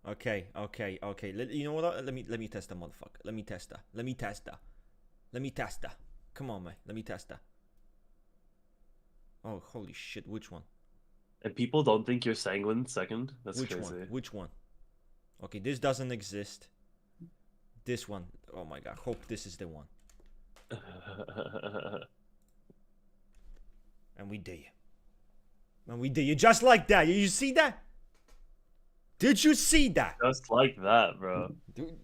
Okay. You know what? Let me test that motherfucker. Let me test that. Come on, man. Let me test that. Oh, holy shit! Which one? And people don't think you're sanguine second? That's Which crazy. one? Which one? Okay, this doesn't exist. This one. Oh my god. Hope this is the one. And we did. And we did. Just like that. You see that? Did you see that? Just like that, bro.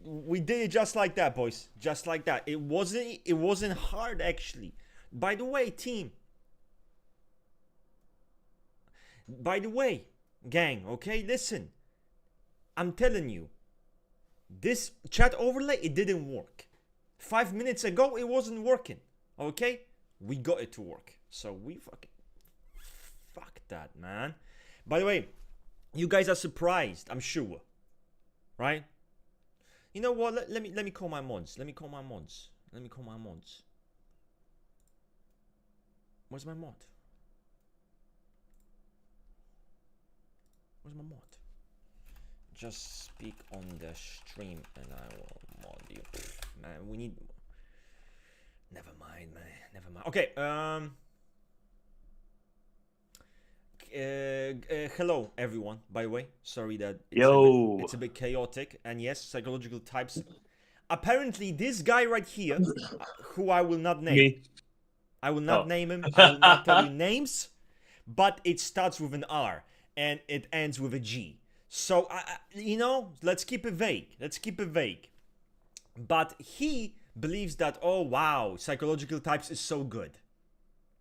We did it just like that, boys. Just like that. It wasn't hard, actually. By the way, team. By the way, gang, okay, listen. I'm telling you, this chat overlay, it didn't work. 5 minutes ago, it wasn't working, okay? We got it to work. So we fuck that, man. By the way, you guys are surprised, I'm sure. Right? You know what? Let me call my mods. Where's my mod? Where's my mod? Just speak on the stream and I will mod you. Man, we need... Never mind, man. Never mind. Okay, hello, everyone, by the way. Sorry that it's a bit chaotic. And yes, psychological types. Apparently, this guy right here, who I will not name. Me. I will not name him. I will not tell you names. But it starts with an R. And it ends with a G. So, you know, let's keep it vague. But he believes that, oh, wow, psychological types is so good.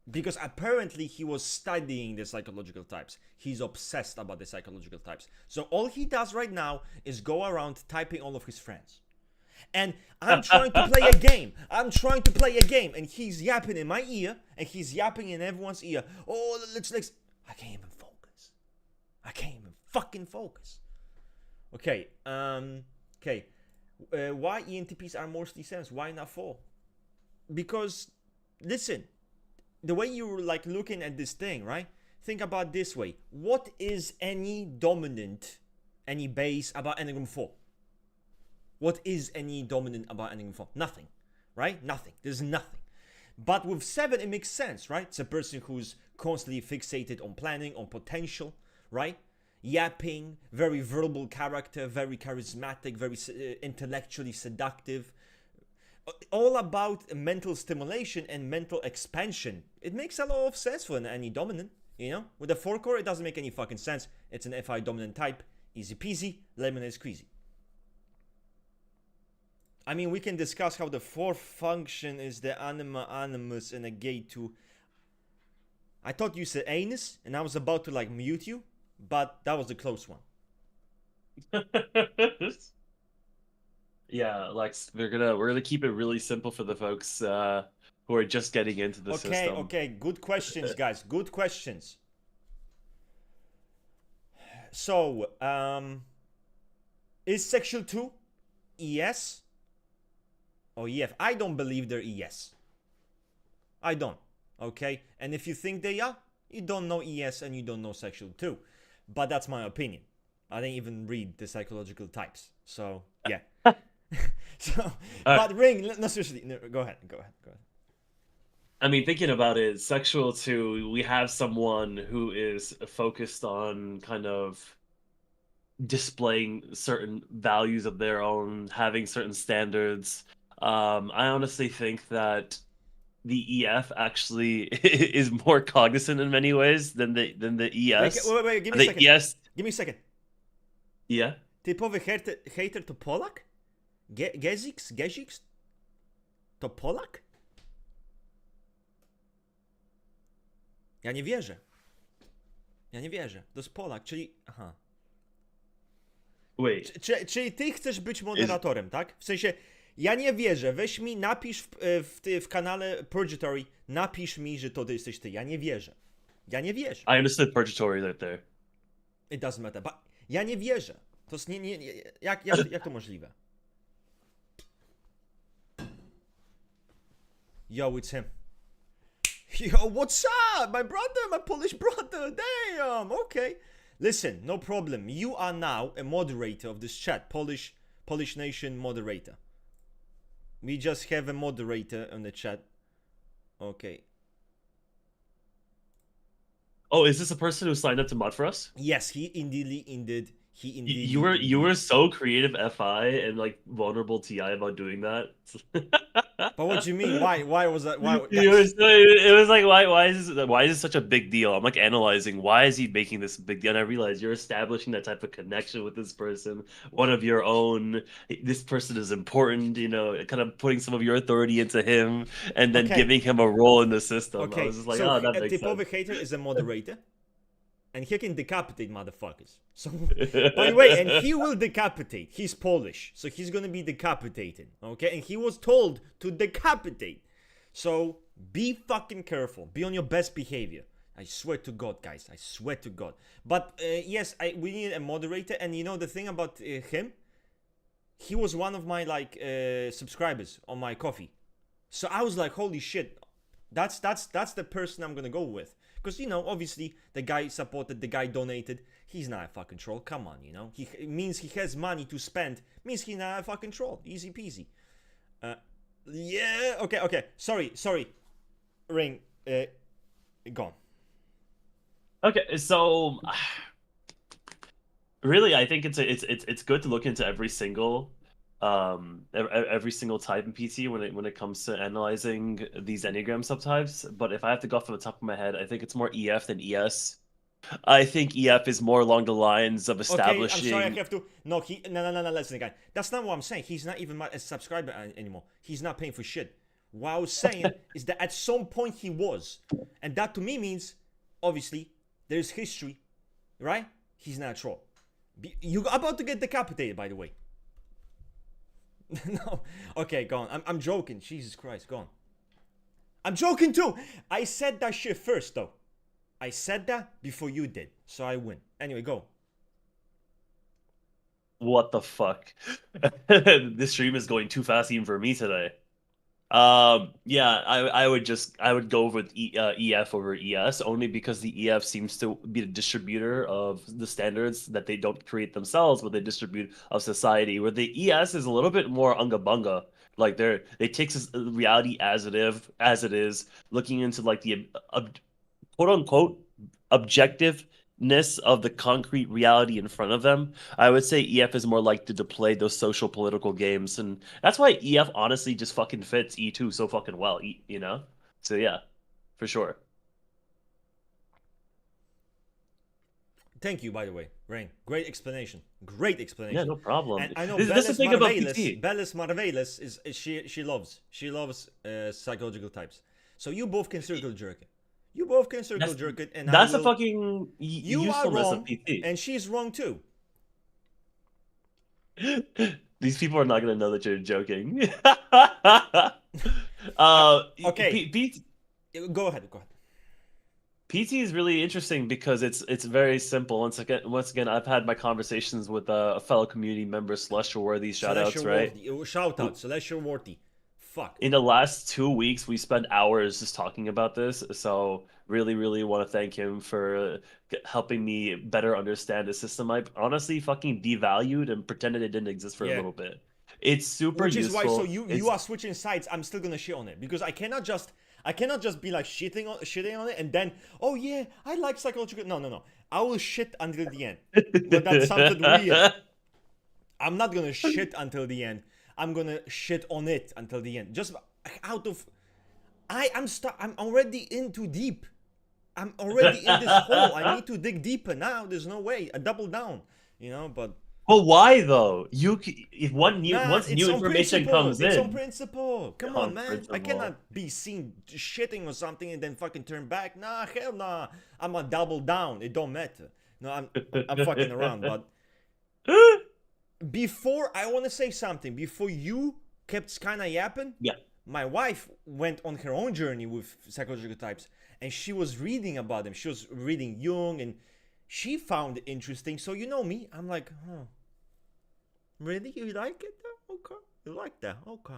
Because apparently he was studying the psychological types. He's obsessed about the psychological types. So all he does right now is go around typing all of his friends. And I'm trying to play a game. And he's yapping in my ear. And he's yapping in everyone's ear. Oh, let's. I can't even fucking focus. Okay. Okay. Why ENTPs are mostly sevens? Why not 4? Because, listen, the way you're like looking at this thing, right? Think about this way. What is any dominant, any base about Enneagram 4? What is any dominant about Enneagram 4? Nothing, right? Nothing. There's nothing. But with 7, it makes sense, right? It's a person who's constantly fixated on planning, on potential, right? Yapping, very verbal character, very charismatic, very intellectually seductive. All about mental stimulation and mental expansion. It makes a lot of sense for any dominant, you know? With a 4 core, it doesn't make any fucking sense. It's an FI dominant type. Easy peasy, lemon is squeezy. I mean, we can discuss how the 4th function is the anima animus and a gate to... I thought you said anus, and I was about to like mute you, but that was a close one. Yeah, like we're gonna keep it really simple for the folks who are just getting into the system. Okay, good questions, guys. Good questions. So, is sexual 2 ES or EF? I don't believe they're ES. I don't. Okay, and if you think they are, you don't know ES and you don't know sexual 2. But that's my opinion. I didn't even read the psychological types. So, yeah. So, but Ring, no, seriously, no, go ahead. I mean, thinking about it, sexual 2, we have someone who is focused on kind of displaying certain values of their own, having certain standards. I honestly think that the EF actually is more cognizant in many ways than the ES. Wait, give me a second. ES... Give me a second. Yeah? Typowy hater to Polak? Gezix? To Polak? Ja nie wierzę. To jest Polak, czyli... Aha. Wait. Czyli ty chcesz być moderatorem, tak? W sensie, ja nie wierzę. Weź mi, napisz w kanale Purgatory, napisz mi, że to jesteś ty. Ja nie wierzę. I understood Purgatory right there. It doesn't matter. But ja nie wierzę. To jest jak to możliwe? Yo, it's him. Yo, what's up? My brother, my Polish brother. Damn, okay. Listen, no problem. You are now a moderator of this chat. Polish Nation moderator. We just have a moderator on the chat. Okay. Oh, is this a person who signed up to mod for us? Yes, he indeed. You were so creative, FI, and like vulnerable TI about doing that. But what do you mean? Why was that? Why? It was like why is this such a big deal? I'm like analyzing why is he making this big deal, and I realize you're establishing that type of connection with this person, one of your own. This person is important, you know, kind of putting some of your authority into him, and then giving him a role in the system. Okay, I was just like, so oh, that makes Typology sense. hater is a moderator, and he can decapitate motherfuckers. So, by the way, and he will decapitate. He's Polish, so he's gonna be decapitated. Okay, and he was told to decapitate. So be fucking careful. Be on your best behavior. I swear to God, guys. I swear to God. But yes, we need a moderator. And you know the thing about him, he was one of my like subscribers on my coffee. So I was like, holy shit, that's the person I'm gonna go with. Because, you know, obviously, the guy supported, the guy donated. He's not a fucking troll. Come on, you know. It means he has money to spend. Means he's not a fucking troll. Easy peasy. Yeah, okay. Sorry. Ring, gone. Okay, so really, I think it's good to look into every single type in PT when it comes to analyzing these Enneagram subtypes. But if I have to go off the top of my head, I think it's more EF than ES. I think EF is more along the lines of establishing. Okay, I'm sorry, I have to. No, no. Listen, guy. That's not what I'm saying. He's not even a subscriber anymore. He's not paying for shit. What I was saying is that at some point he was, and that to me means, obviously, there's history, right? He's not a troll. You're about to get decapitated, by the way. No. Okay, go on. I'm joking. Jesus Christ, go on. I'm joking too. I said that shit first, though. I said that before you did, so I win. Anyway, go. What the fuck? This stream is going too fast even for me today. Yeah, I would go with EF over ES only because the EF seems to be the distributor of the standards that they don't create themselves, but they distribute of society. Where the ES is a little bit more unga bunga, like they take reality as it is, looking into like the quote unquote objectiveness of the concrete reality in front of them. I would say EF is more likely to play those social political games, and that's why EF honestly just fucking fits E2 so fucking well, you know? So yeah, for sure. Thank you, by the way, Rain. Great explanation. Yeah, no problem. And I know That's the thing about PT. Bellis Marvelis is she loves psychological types. So you both can circle jerk it. You both can circle jerk it, and that's a fucking usefulness wrong, of PT. and she's wrong too. These people are not gonna know that you're joking. Okay. Go ahead. PT is really interesting because it's very simple. Once again, I've had my conversations with a fellow community member, Celestial Worthy. Shoutouts, right? Shoutouts, Celestial Worthy. Fuck. In the last 2 weeks, we spent hours just talking about this. So really want to thank him for helping me better understand the system. I honestly fucking devalued and pretended it didn't exist for a little bit. It's super useful. Which is why, so you are switching sides. I'm still gonna shit on it because I cannot just be like shitting on it and then, oh yeah, I like psychological. No. I will shit until the end. But that sounded weird. I'm not gonna shit until the end. I'm gonna shit on it until the end. Just out of, I'm already in too deep. I'm already in this hole. I need to dig deeper now. There's no way. I double down, you know. But why though? Once new information comes in, it's on principle. Come on, man. I cannot be seen shitting or something and then fucking turn back. Nah, hell nah. I'm a double down. It don't matter. No, I'm fucking around, but. Before I want to say something, before you kept kind of yapping, my wife went on her own journey with psychological types, and she was reading about them. She was reading Jung, and she found it interesting. So you know me, I'm like, really? You like it? Okay, you like that? Okay,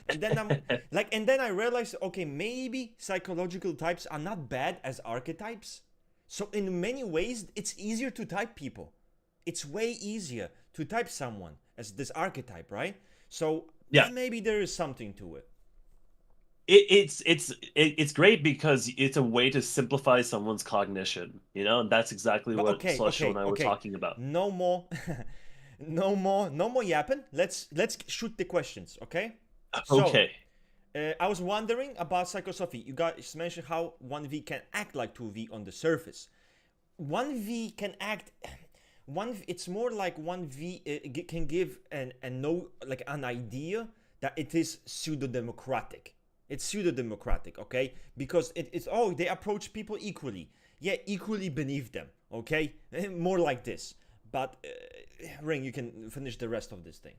And then I'm like, and then I realized, okay, maybe psychological types are not bad as archetypes. So in many ways, it's easier to type people. It's way easier to type someone as this archetype, right? So Yeah. maybe there is something to it. It's great because it's a way to simplify someone's cognition, you know, and that's exactly But what Slusho and I were okay. talking about. No more, no more yapping. Let's shoot the questions, okay? So, Okay. I was wondering about psychosophy. You guys mentioned how 1V can act like 2V on the surface. 1V can act. It's more like 1V can give an idea that it is pseudo-democratic. It's pseudo-democratic, okay? Because it's they approach people equally. Yeah, equally beneath them, okay? More like this. But Ring, you can finish the rest of this thing.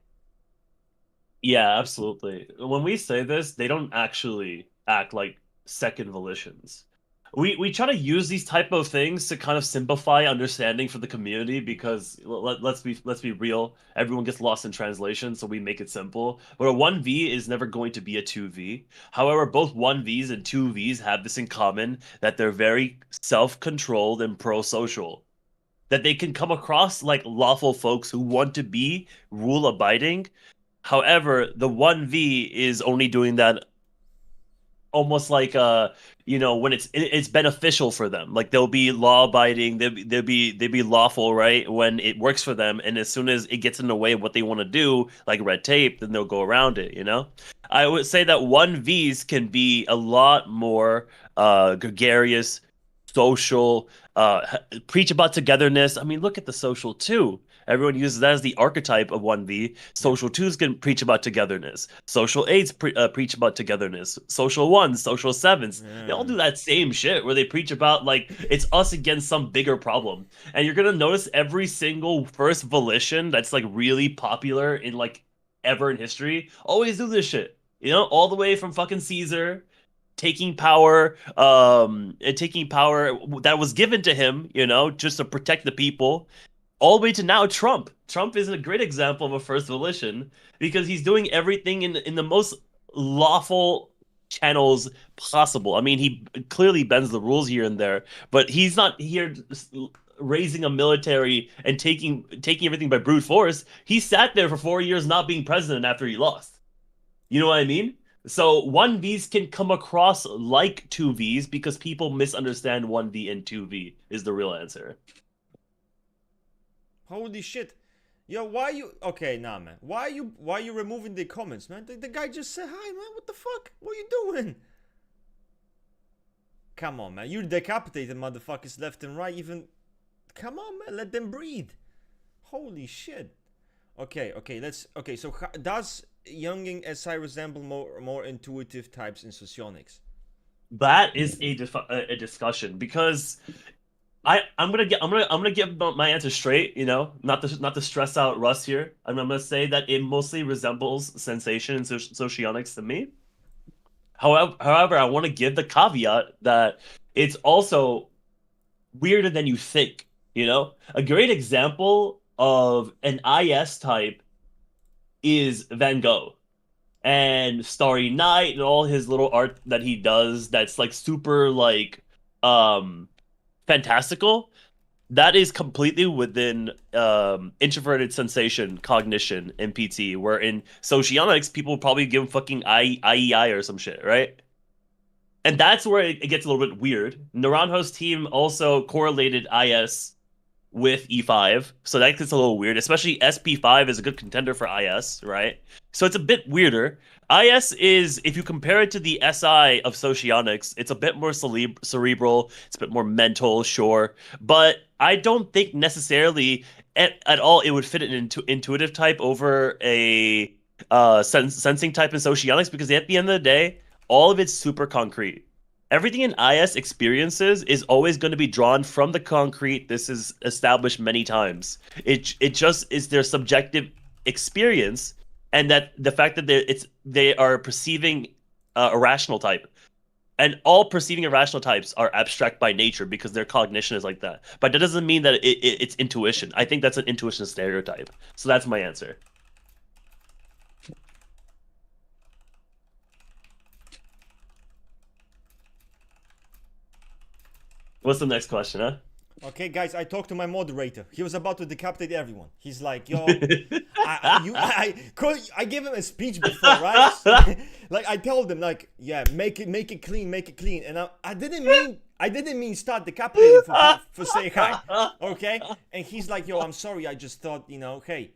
Yeah, absolutely. When we say this, they don't actually act like second volitions. We try to use these type of things to kind of simplify understanding for the community because let's be real, everyone gets lost in translation, so we make it simple. But a 1V is never going to be a 2V. However, both 1Vs and 2Vs have this in common that they're very self-controlled and pro-social. That they can come across like lawful folks who want to be rule abiding. However, the 1V is only doing that almost like when it's beneficial for them. Like they'll be law abiding, they'll be lawful, right? When it works for them, and as soon as it gets in the way of what they want to do, like red tape, then they'll go around it, you know? I would say that 1Vs can be a lot more gregarious, social, preach about togetherness. I mean, look at the social too. Everyone uses that as the archetype of 1V. Social 2s can preach about togetherness. Social 8s preach about togetherness. Social 1s, social 7s, they all do that same shit where they preach about like it's us against some bigger problem. And you're gonna notice every single first volition that's like really popular in like ever in history always do this shit. You know, all the way from fucking Caesar taking power that was given to him, you know, just to protect the people, all the way to now Trump. Trump is a great example of a first volition because he's doing everything in the most lawful channels possible. I mean, he clearly bends the rules here and there, but he's not here raising a military and taking everything by brute force. He sat there for 4 years not being president after he lost. You know what I mean? So 1Vs can come across like 2Vs because people misunderstand 1V and 2V is the real answer. Holy shit. Yo, why you okay, nah man. Why you removing the comments, man? The guy just said hi, man. What the fuck? What are you doing? Come on, man. You decapitated motherfuckers left and right. Even come on, man. Let them breathe. Holy shit. Okay. So does Jungian SI resemble more intuitive types in Socionics? That is a discussion because I'm gonna give my answer straight. You know, not to stress out Russ here. I'm gonna say that it mostly resembles sensation and socionics to me. However, I want to give the caveat that it's also weirder than you think. You know, a great example of an IS type is Van Gogh and Starry Night and all his little art that he does that's like super like fantastical. That is completely within introverted sensation cognition MPT, where in socionics people probably give him fucking IEI or some shit, right? And that's where it gets a little bit weird. Naranjo's team also correlated IS with E5, so that gets a little weird. Especially SP5 is a good contender for IS, right? So it's a bit weirder. IS is, if you compare it to the SI of Socionics, it's a bit more cerebral, it's a bit more mental, sure, but I don't think necessarily at all it would fit an intuitive type over a sensing type in Socionics because at the end of the day, all of it's super concrete. Everything in IS experiences is always going to be drawn from the concrete. This is established many times. It just is their subjective experience, and that the fact that they are perceiving a rational type, and all perceiving irrational types are abstract by nature because their cognition is like that. But that doesn't mean that it's intuition. I think that's an intuition stereotype. So that's my answer. What's the next question, huh? Okay, guys, I talked to my moderator. He was about to decapitate everyone. He's like, "Yo, I gave him a speech before, right? Like I told him, like, yeah, make it clean. And I didn't mean start decapitating for saying hi, okay? And he's like, "Yo, I'm sorry. I just thought, hey,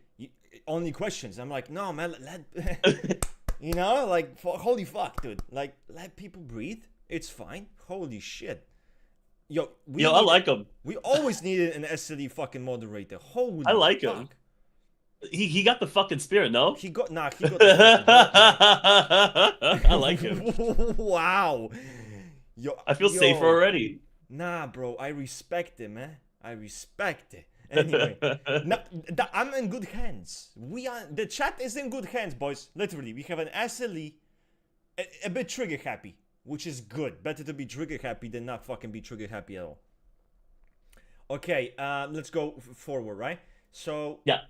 only questions." I'm like, "No, man, like, holy fuck, dude. Like, let people breathe. It's fine. Holy shit." Yo, I like him. We always needed an SLE fucking moderator. Holy I like fuck. him. He got the fucking spirit, no? He got the fucking I like him. Wow. I feel safer already. Nah, bro, I respect him, man. I respect it. Anyway, I'm in good hands. The chat is in good hands, boys. Literally, we have an SLE, a bit trigger happy. Which is good. Better to be trigger happy than not fucking be trigger happy at all. Okay, let's go forward, right? So yeah.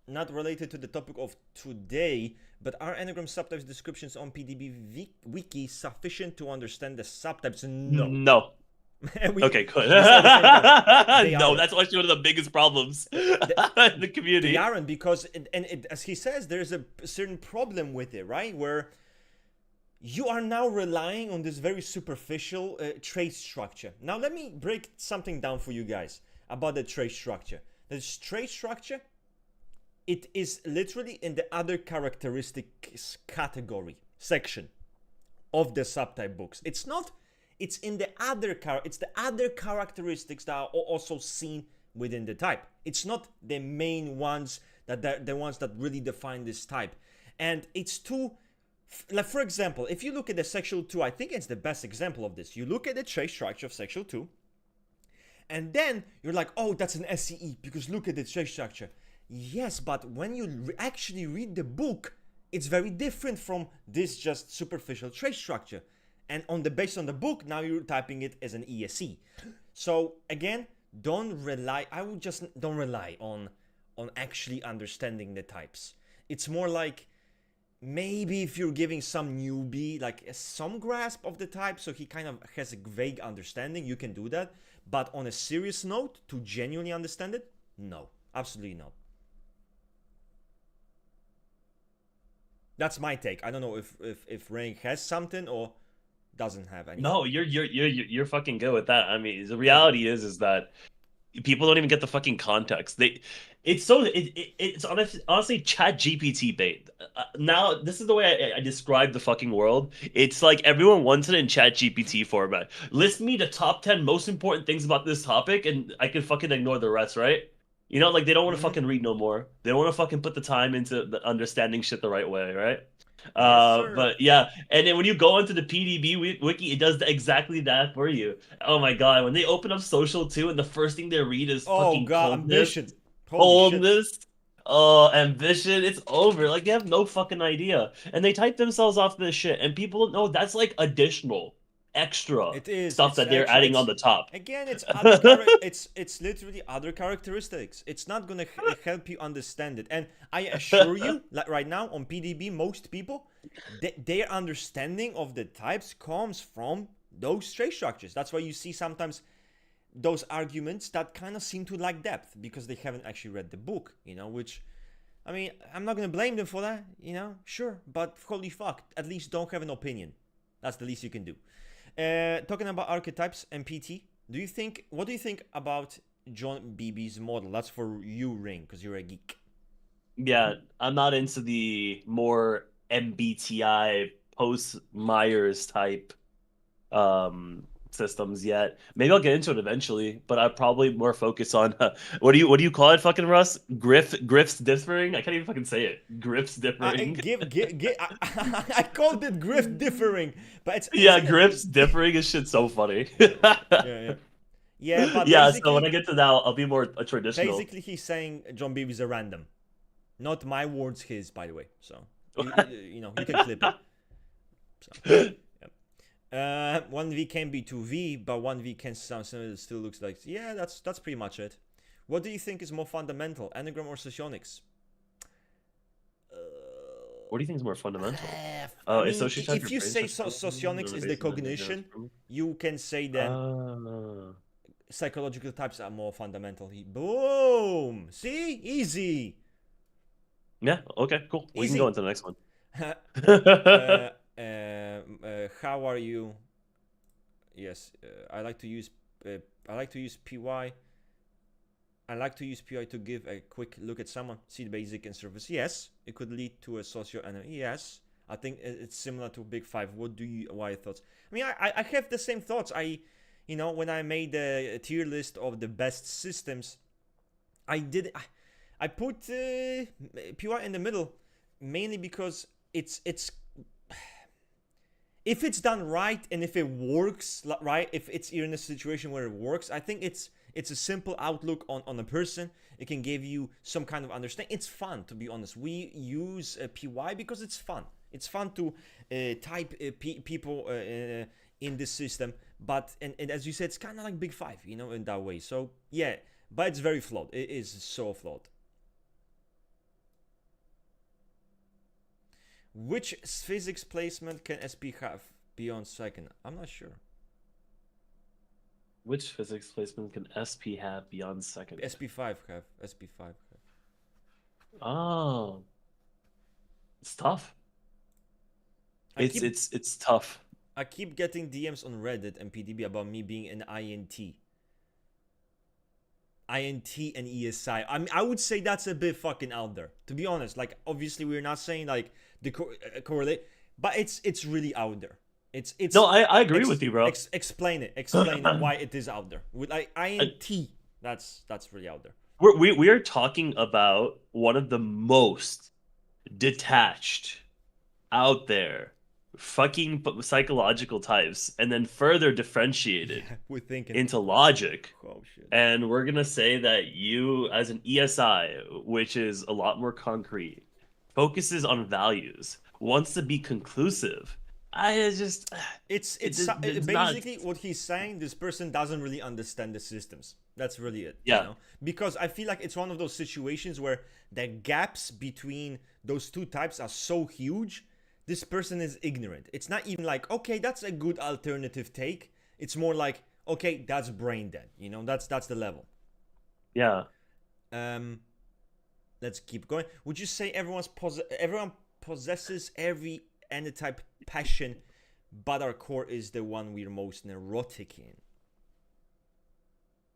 Not related to the topic of today, but are Enneagram subtypes descriptions on PDB wiki sufficient to understand the subtypes? No. Okay, good. No, that's actually one of the biggest problems in the community. They aren't, because, as he says, there's a certain problem with it, right? Where you are now relying on this very superficial trait structure. Now, let me break something down for you guys about the trait structure. The trait structure, it is literally in the other characteristics category section of the subtype books. It's in the other characteristics that are also seen within the type. It's not the main ones the ones that really define this type. And it's like, for example, if you look at the sexual 2, I think it's the best example of this. You look at the trait structure of sexual 2, and then you're like, oh, that's an SCE because look at the trait structure. Yes, but when you actually read the book, it's very different from this just superficial trait structure. And based on the book, now you're typing it as an ESE. So again, don't rely on actually understanding the types. It's more like, maybe if you're giving some newbie like some grasp of the type, so he kind of has a vague understanding, you can do that. But on a serious note, to genuinely understand it, no, absolutely not. That's my take. I don't know if Rank has something or doesn't have any. No, you're fucking good with that. I mean, the reality is that people don't even get the fucking context. It's honestly Chat GPT bait. Now this is the way I describe the fucking world. It's like everyone wants it in Chat GPT format. List me the top 10 most important things about this topic, and I can fucking ignore the rest, right? You know, like they don't want to fucking read no more. They don't want to fucking put the time into the understanding shit the right way, right? But yeah, and then when you go into the PDB wiki, it does exactly that for you. Oh my god, when they open up social 2 and the first thing they read is fucking ambition. Coldness. Oh, ambition, it's over. Like, they have no fucking idea. And they type themselves off this shit, and people don't know that's like additional, extra stuff that they're adding on the top. Again, it's it's literally other characteristics. It's not gonna help you understand it. And I assure you, like right now on PDB, most people, their understanding of the types comes from those trait structures. That's why you see sometimes those arguments that kind of seem to lack depth because they haven't actually read the book, which, I mean, I'm not going to blame them for that, sure, but holy fuck, at least don't have an opinion. That's the least you can do. Talking about archetypes and PT, what do you think about John Beebe's model? That's for you, Ring, because you're a geek. Yeah, I'm not into the more MBTI post-Myers type systems yet. Maybe I'll get into it eventually, but I probably more focus on what do you call it, fucking Russ? Griff's differing? I can't even fucking say it. Griff's differing. I called it Griff differing, but it's Griff's differing is shit so funny. Yeah, but so when I get to that, I'll be more traditional. Basically, he's saying John Beebe's a random, not my words, his, by the way. So you can clip it. So. 1V can be 2V, but 1V can sound similar. It still looks like, yeah, that's pretty much it. What do you think is more fundamental, Enneagram or Socionics? What do you think is more fundamental? I Is mean, sociotype if your you brain say structure socionics on the is the basis of Enneagram cognition, from? you can say then Ah. psychological types are more fundamental. Boom! See? Easy. Yeah, okay, cool. We can Easy. go into the next one. How are you? Yes, I like to use PY. I like to use PY to give a quick look at someone, see the basic and surface. Yes, it could lead to a socio. Yes, I think it's similar to Big Five. What are your thoughts? I mean, I have the same thoughts. When I made a tier list of the best systems, I put PY in the middle, mainly because it's if it's done right and if it works right, if it's in a situation where it works, I think it's a simple outlook on a person. It can give you some kind of understanding. It's fun, to be honest. We use PY because it's fun. It's fun to type people in this system. But and as you said, it's kind of like Big Five, in that way. So yeah, but it's very flawed. It is so flawed. Which physics placement can SP have beyond second? I'm not sure. Which physics placement can SP have beyond second? SP5 have. SP5 have. Oh. It's tough. It's tough. I keep getting DMs on Reddit and PDB about me being an INT. INT and ESI. I mean, I would say that's a bit fucking out there, to be honest. Like, obviously, we're not saying like the correlate, but it's really out there. It's no, I agree with you, bro. Explain it. Explain why it is out there. With like INT, that's really out there. We are talking about one of the most detached, out there, fucking psychological types, and then further differentiated we're thinking into logic. Oh shit. And we're gonna say that you, as an ESI, which is a lot more concrete, focuses on values, wants to be conclusive. It's basically what he's saying. This person doesn't really understand the systems. That's really it. Yeah. Because I feel like it's one of those situations where the gaps between those two types are so huge. This person is ignorant. It's not even like, okay, that's a good alternative take. It's more like, okay, that's brain dead. That's the level. Yeah. Let's keep going. Would you say everyone possesses every Enneatype passion, but our core is the one we're most neurotic in?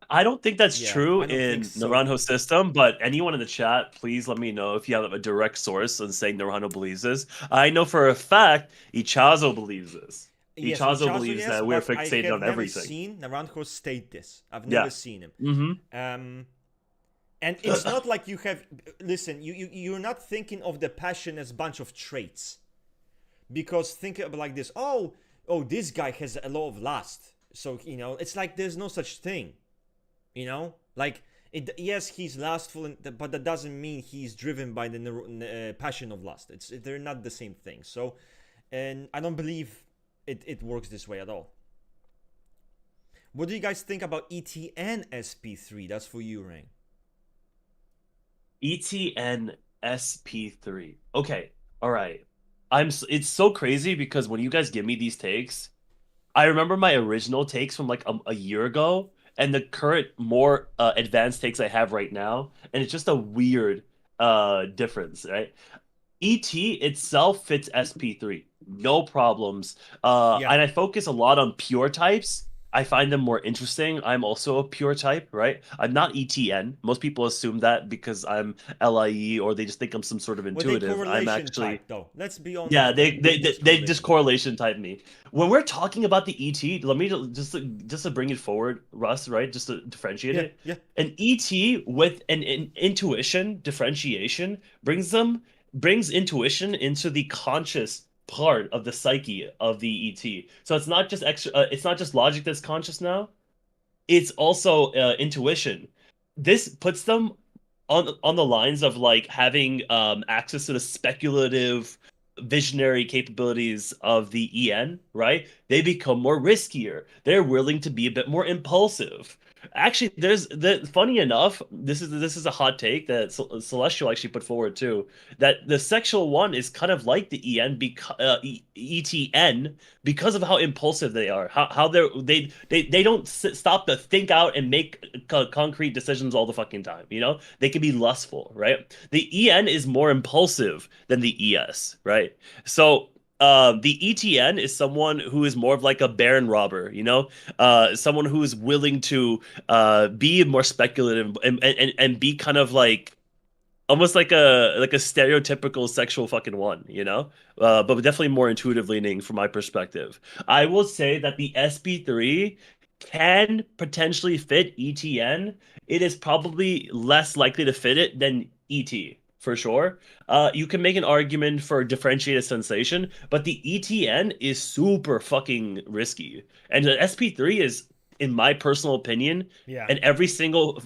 I don't think that's true in Naranjo's system, but anyone in the chat, please let me know if you have a direct source on saying Naranjo believes this. I know for a fact Ichazo believes this. Yes, Ichazo believes that we're fixated on everything. I've never seen Naranjo state this. I've never seen him. Mm-hmm. And it's not like you have... Listen, you're not thinking of the passion as a bunch of traits. Because think about like this. Oh, this guy has a lot of lust. So, it's like there's no such thing. Like, yes, he's lustful, but that doesn't mean he's driven by the passion of lust. They're not the same thing. So, and I don't believe it works this way at all. What do you guys think about ETN SP3? That's for you, Rain. ETN SP3. Okay, all right. It's so crazy because when you guys give me these takes, I remember my original takes from like a year ago and the current more advanced takes I have right now, and it's just a weird difference, right? ET itself fits SP3, no problems. And I focus a lot on pure types. I find them more interesting. I'm also a pure type, right? I'm not ETN. Most people assume that because I'm LIE, or they just think I'm some sort of intuitive. I'm actually type, though. Let's be honest. Yeah, they just correlation type me. When we're talking about the ET, let me just to bring it forward, Russ, right? Just to differentiate it. Yeah. An ET with an intuition differentiation brings intuition into the conscious part of the psyche of the ET. So it's not just it's not just logic that's conscious now. It's also intuition. This puts them on the lines of like having access to the speculative visionary capabilities of the EN, right? they become more riskier. They're willing to be a bit more impulsive. Actually, there's the funny enough, this is a hot take that Celestial actually put forward too, that the sexual one is kind of like the ETN because of how impulsive they are, how they don't stop to think out and make concrete decisions all the fucking time. You know, they can be lustful, right? The EN is more impulsive than the ES, right? So the ETN is someone who is more of like a baron robber, you know, someone who is willing to be more speculative and be kind of like almost like a stereotypical sexual fucking one, you know, but definitely more intuitive leaning from my perspective. I will say that the SP3 can potentially fit ETN. It is probably less likely to fit it than ET for sure. You can make an argument for differentiated sensation, but the ETN is super fucking risky, and the SP3 is, in my personal opinion, Yeah. and every single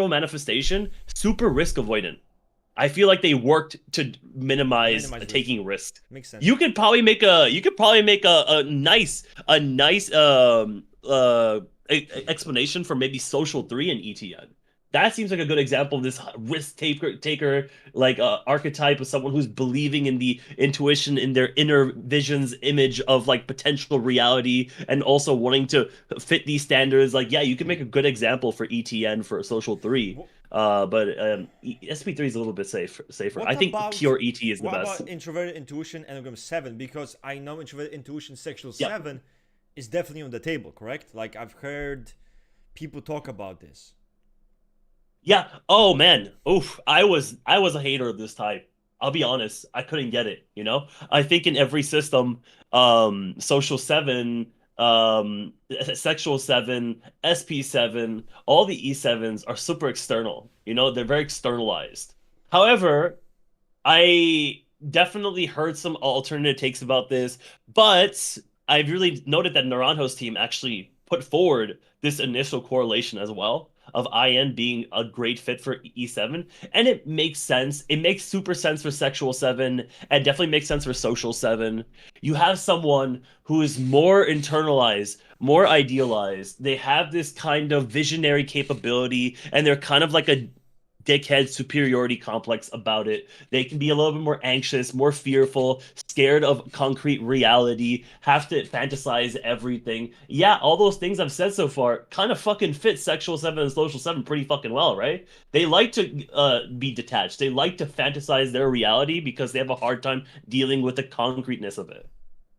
manifestation super risk avoidant. I feel like they worked to minimize taking risks. Makes sense. You could probably make a nice explanation for maybe social 3 and ETN. That seems like a good example of this risk taker like archetype of someone who's believing in the intuition in their inner vision's image of like potential reality and also wanting to fit these standards. Like, yeah, you can make a good example for ETN for social 3. But SP3 is a little bit safer. I think pure ET is the best. What about Introverted Intuition Enneagram 7? Because I know Introverted Intuition Sexual Yep. 7 is definitely on the table, correct? Like, I've heard people talk about this. Yeah. Oh man. Oof. I was a hater of this type. I'll be honest. I couldn't get it, you know? I think in every system, social 7, sexual 7, SP7, all the E7s are super external. You know, they're very externalized. However, I definitely heard some alternative takes about this, but I've really noted that Naranjo's team actually put forward this initial correlation as well of IN being a great fit for E7, and it makes sense. It makes super sense for sexual 7, and definitely makes sense for social 7. You have someone who is more internalized, more idealized. They have this kind of visionary capability, and they're kind of like a dickhead superiority complex about it. They can be a little bit more anxious, more fearful, scared of concrete reality, have to fantasize everything. Yeah, all those things I've said so far kind of fucking fit sexual 7 and social 7 pretty fucking well, right? They like to be detached. They like to fantasize their reality because they have a hard time dealing with the concreteness of it.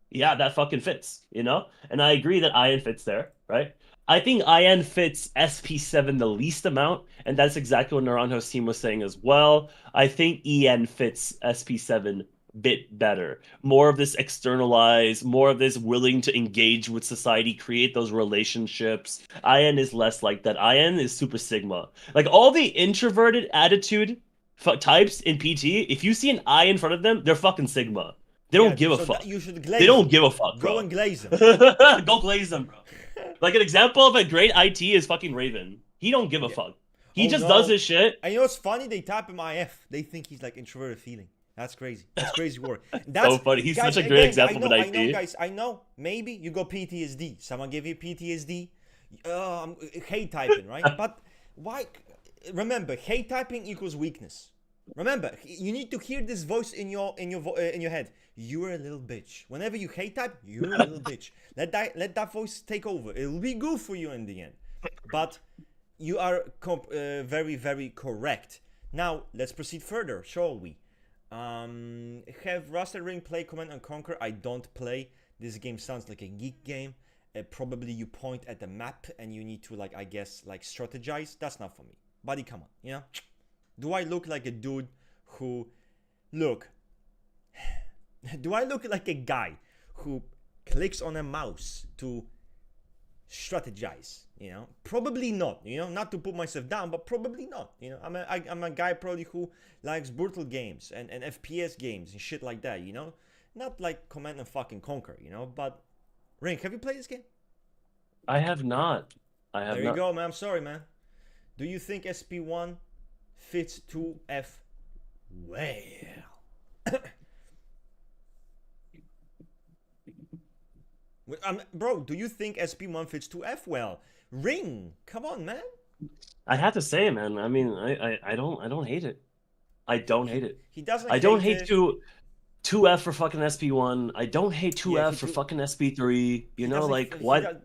Yeah, that fucking fits, you know? And I agree that IN fits there, right? I think IN fits SP7 the least amount, and that's exactly what Naranjo's team was saying as well. I think EN fits SP7 bit better. More of this externalized, more of this willing to engage with society, create those relationships. IN is less like that. IN is super sigma. Like all the introverted attitude types in PT, if you see an I in front of them, they're fucking sigma. They don't give a fuck. You should glaze They don't them. give a fuck, bro. Go and glaze them. Go glaze them, bro. Like an example of a great IT is fucking Raven. He don't give a fuck. He just does his shit. And you know what's funny? They type him IF. They think he's like introverted feeling. That's crazy. That's crazy work. That's so funny. He's guys, such a great again, example of an IT. I know, guys. I know. Maybe you got PTSD. Someone gave you PTSD. I'm hate typing, right? But why? Remember, hate typing equals weakness. Remember, you need to hear this voice in your head. You're a little bitch. Whenever you hate type, you're a little bitch. Let that voice take over. It'll be good for you in the end. But you are very, very correct. Now let's proceed further, shall we? Have Rusted Ring play Command and Conquer? I don't play. This game sounds like a geek game. Probably you point at the map and you need to I guess strategize. That's not for me. Buddy, come on, you know? Do I look like a dude who do I look like a guy who clicks on a mouse to strategize? You know, probably not. You know, not to put myself down, but probably not. You know, I'm a guy probably who likes brutal games and FPS games and shit like that. You know, not like Command and fucking Conquer. You know, but Rink, have you played this game? I have not. There you go, man. I'm sorry, man. Do you think SP1 fits 2F well? Bro, do you think SP1 fits to F well? Ring, come on, man. I have to say, man. I mean, I don't hate it. I don't hate it. He doesn't I don't hate hate it. 2F for fucking SP1. I don't hate 2F for He fucking SP3. You know, doesn't. like what?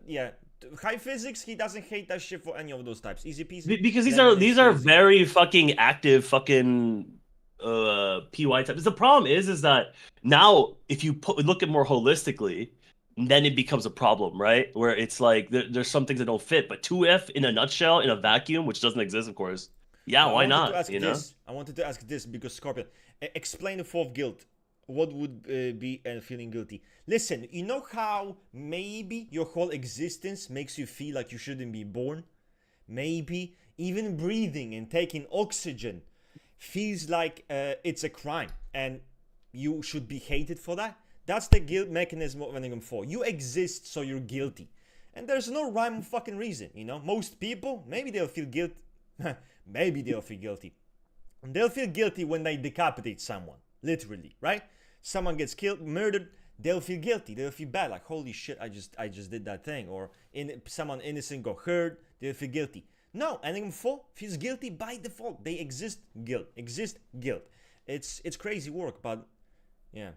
High physics. He doesn't hate that shit for any of those types. Easy peasy. Because Lemon these are squeezy. very fucking active fucking PY types. The problem is that now if you look at more holistically, then it becomes a problem, right? Where it's like there's some things that don't fit. But 2F in a nutshell, in a vacuum, which doesn't exist, of course. Yeah, why not? You know? I wanted to ask this because Scorpion, explain the fourth guilt. What would be feeling guilty? Listen, you know how maybe your whole existence makes you feel like you shouldn't be born? Maybe even breathing and taking oxygen feels like it's a crime and you should be hated for that. That's the guilt mechanism of Enneagram 4. You exist, so you're guilty. And there's no rhyme or fucking reason, you know? Most people, maybe they'll feel guilty. Maybe they'll feel guilty. They'll feel guilty when they decapitate someone. Literally, right? Someone gets killed, murdered, they'll feel guilty. They'll feel bad, like, holy shit, I just did that thing. Or someone innocent got hurt, they'll feel guilty. No, Enneagram 4 feels guilty by default. They exist guilt. It's crazy work, but yeah.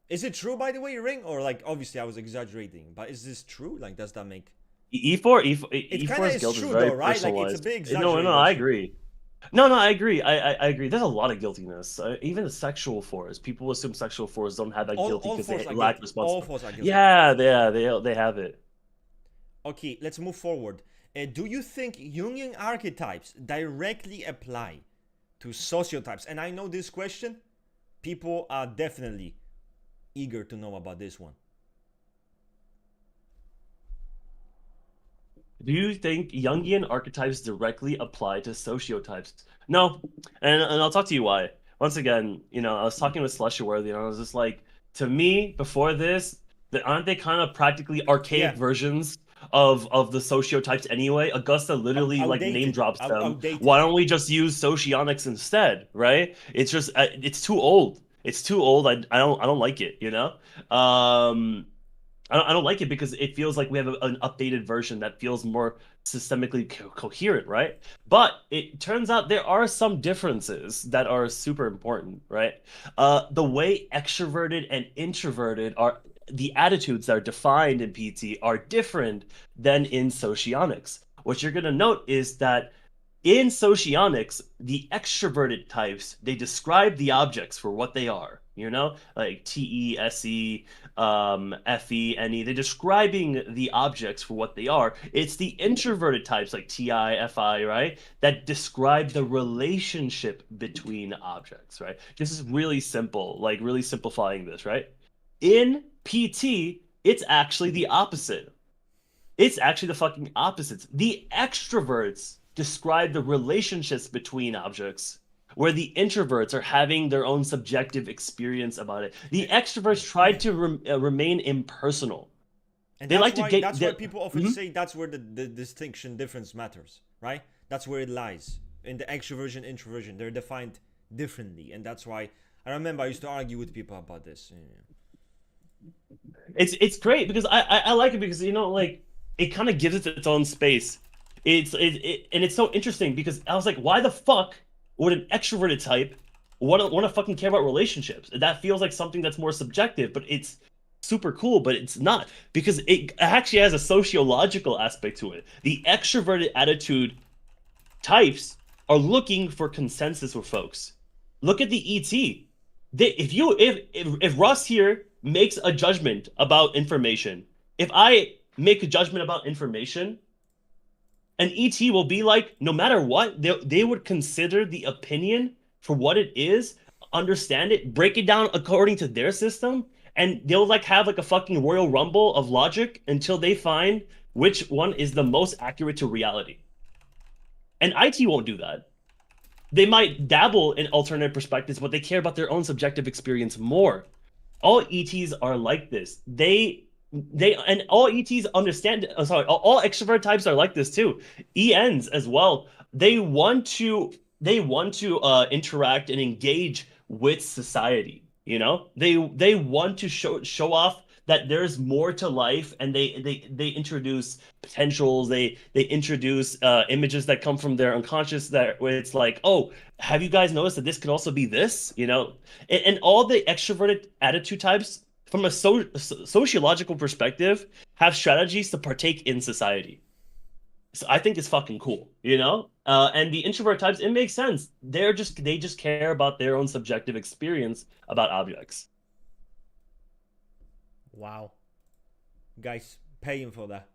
Is it true, by the way, Ring? Or like, obviously I was exaggerating, but is this true? Like, does that make... E4's guilt is very though, right? Like, personalized. it's a big exaggeration. No, I agree. No, I agree. I agree. There's a lot of guiltiness. Even the sexual fours. People assume sexual fours don't have that guilty because they lack responsibility. Yeah, they have it. Okay, let's move forward. Do you think Jungian archetypes directly apply to sociotypes? And I know this question, people are definitely eager to know about this one. Do you think Jungian archetypes directly apply to sociotypes? No, and I'll talk to you why. Once again, you know, I was talking with Slushyworthy, and I was just like, to me, before this, aren't they kind of practically archaic versions of the sociotypes anyway? Augusta literally like name drops them. Outdated. Why don't we just use Socionics instead, right? It's just it's too old. It's too old. I don't like it, you know? I don't like it because it feels like we have an updated version that feels more systemically coherent, right? But it turns out there are some differences that are super important, right? The way extroverted and introverted are, the attitudes that are defined in PT are different than in Socionics. What you're going to note is that in Socionics, the extroverted types, they describe the objects for what they are, you know, like TE, SE, FE, NE. They're describing the objects for what they are. It's the introverted types like TI, FI, right, that describe the relationship between objects, right? This is really simple, like really simplifying this, right? In PT, it's actually the opposite. It's actually the fucking opposites. The extroverts describe the relationships between objects, where the introverts are having their own subjective experience about it. The extroverts try to remain impersonal. And they like to get. That's why people often say that's where the distinction difference matters, right? That's where it lies in the extroversion, introversion. They're defined differently, and that's why I remember I used to argue with people about this. It's great because I like it because, you know, like it kind of gives it its own space. And it's so interesting because I was like, why the fuck would an extroverted type want to fucking care about relationships? That feels like something that's more subjective, but it's super cool, but it's not, because it actually has a sociological aspect to it. The extroverted attitude types are looking for consensus with folks. Look at the ET. If Russ here makes a judgment about information, if I make a judgment about information, an ET will be like, no matter what, they would consider the opinion for what it is, understand it, break it down according to their system, and they'll like have like a fucking Royal Rumble of logic until they find which one is the most accurate to reality. And IT won't do that. They might dabble in alternate perspectives, but they care about their own subjective experience more. All ETs are like this. And all ETs understand. All extrovert types are like this too. ENs as well. They want to interact and engage with society. You know, they want to show off that there's more to life, and they introduce potentials, they introduce images that come from their unconscious, that where it's like, oh, have you guys noticed that this could also be this, you know? And all the extroverted attitude types from a sociological perspective have strategies to partake in society. So I think it's fucking cool, you know? And the introvert types, it makes sense. They just care about their own subjective experience about objects. Wow. Guys, paying for that.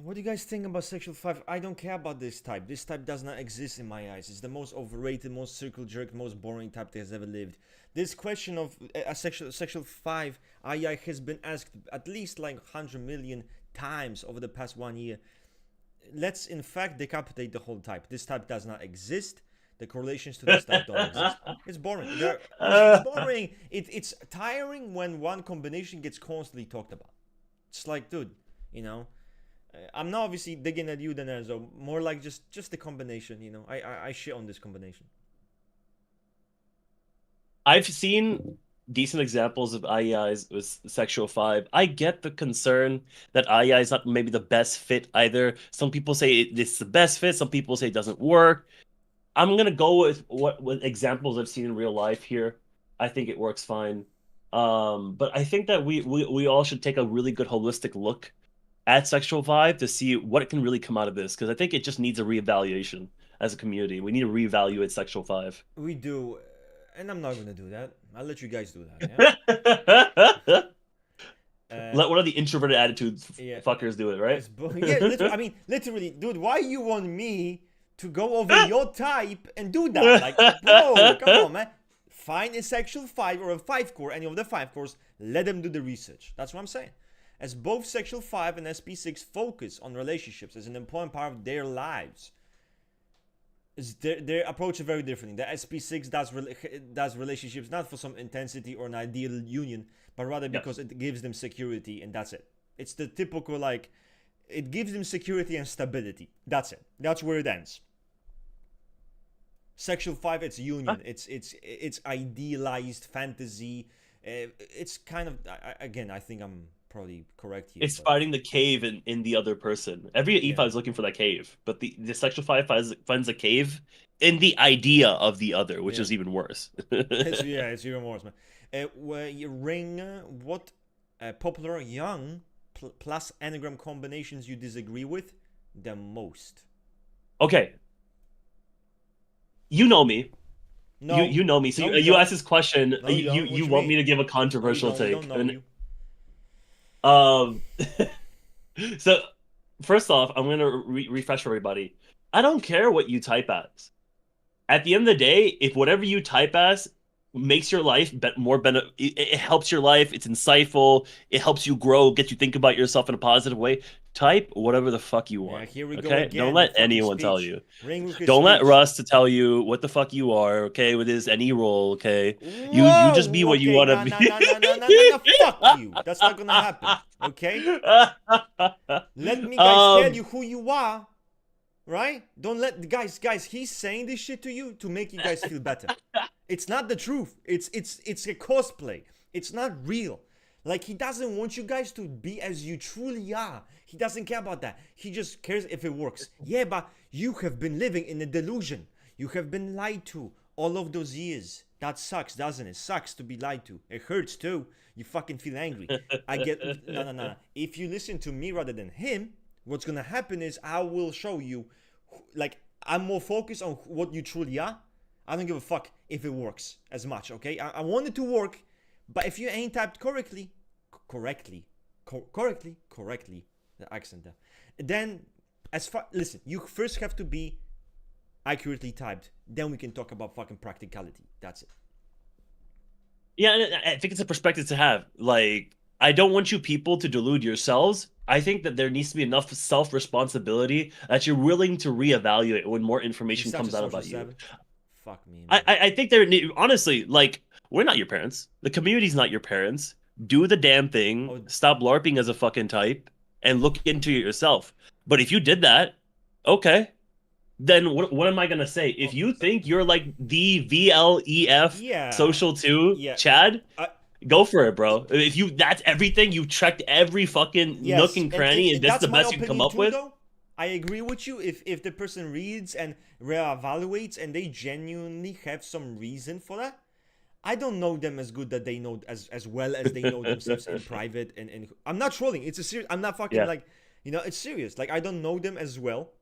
What do you guys think about sexual 5? I don't care about this type. This type does not exist in my eyes. It's the most overrated, most circle jerk, most boring type that has ever lived. This question of a sexual 5 AI has been asked at least like 100 million times over the past 1 year. Let's in fact decapitate the whole type. This type does not exist. The correlations to this type don't exist. It's boring. It's boring. It's tiring when one combination gets constantly talked about. It's like, dude, you know, I'm not obviously digging at you, Denerzo. More like just the combination, you know. I shit on this combination. I've seen decent examples of IEIs with sexual 5. I get the concern that IEI is not maybe the best fit either. Some people say it's the best fit. Some people say it doesn't work. I'm gonna go with what examples I've seen in real life here. I think it works fine. But I think that we all should take a really good holistic look at sexual 5 to see what can really come out of this, because I think it just needs a reevaluation as a community. We need to reevaluate sexual 5. We do. And I'm not gonna do that. I'll let you guys do that. Yeah? Let one of the introverted attitudes fuckers do it, right? Yeah, I mean, literally, dude. Why you want me to go over your type and do that? Like, bro, come on, man. Find a sexual 5 or a 5 core, any of the 5 cores. Let them do the research. That's what I'm saying. As both sexual 5 and SP6 focus on relationships as an important part of their lives. Their approach is very different. The SP6 does relationships not for some intensity or an ideal union, but rather because it gives them security, and that's it. It's the typical, like, it gives them security and stability. That's it. That's where it ends. Sexual 5, it's union. It's idealized fantasy. It's kind of, again, I think I'm probably correct here. It's finding the cave in the other person. Every E5 is looking for that cave, but the sexual 5 finds a cave in the idea of the other, which is even worse. It's even worse, man. Where you ring, what popular Jung plus Enneagram combinations you disagree with the most? Okay. You know me. No. You know me. So you asked this question. No, you want me to give a controversial take. So first off, I'm going to refresh for everybody. I don't care what you type as. At the end of the day, if whatever you type as makes your life more it helps your life, it's insightful, it helps you grow, gets you think about yourself in a positive way, type whatever the fuck you want. Here we go again. Don't let anyone tell you. Don't let Russ to tell you what the fuck you are, okay, with his any role, okay? You just be what you want to be. No, fuck you. That's not gonna happen, okay? Let me guys tell you who you are, right? Don't let guys, he's saying this shit to you to make you guys feel better. It's not the truth. It's a cosplay. It's not real. Like, he doesn't want you guys to be as you truly are. He doesn't care about that. He just cares if it works. Yeah, but you have been living in a delusion. You have been lied to all of those years. That sucks, doesn't it? Sucks to be lied to. It hurts too. You fucking feel angry. I get... No. If you listen to me rather than him, what's gonna happen is I will show you... Like, I'm more focused on what you truly are. I don't give a fuck if it works as much, okay? I want it to work, but if you ain't typed correctly, the accent there, then listen, you first have to be accurately typed, then we can talk about fucking practicality. That's it. Yeah, I think it's a perspective to have. Like, I don't want you people to delude yourselves. I think that there needs to be enough self-responsibility that you're willing to reevaluate when more information comes out about you. Fuck me, man. I think honestly, like, we're not your parents. The community's not your parents. Do the damn thing. Stop LARPing as a fucking type and look into it yourself. But if you did that, okay. then what am I gonna say? If you think you're like the VLEF Yeah, social 2 yeah. Chad, I, go for it, bro. If you that's everything, you checked every fucking nook yes, and cranny, and this is that's the my best you can come opinion up too, with. though. I agree with you. If the person reads and reevaluates and they genuinely have some reason for that, I don't know them as good that they know as well as they know themselves in private. And I'm not trolling. It's a serious. I'm not fucking Yeah. like, it's serious. Like, I don't know them as well.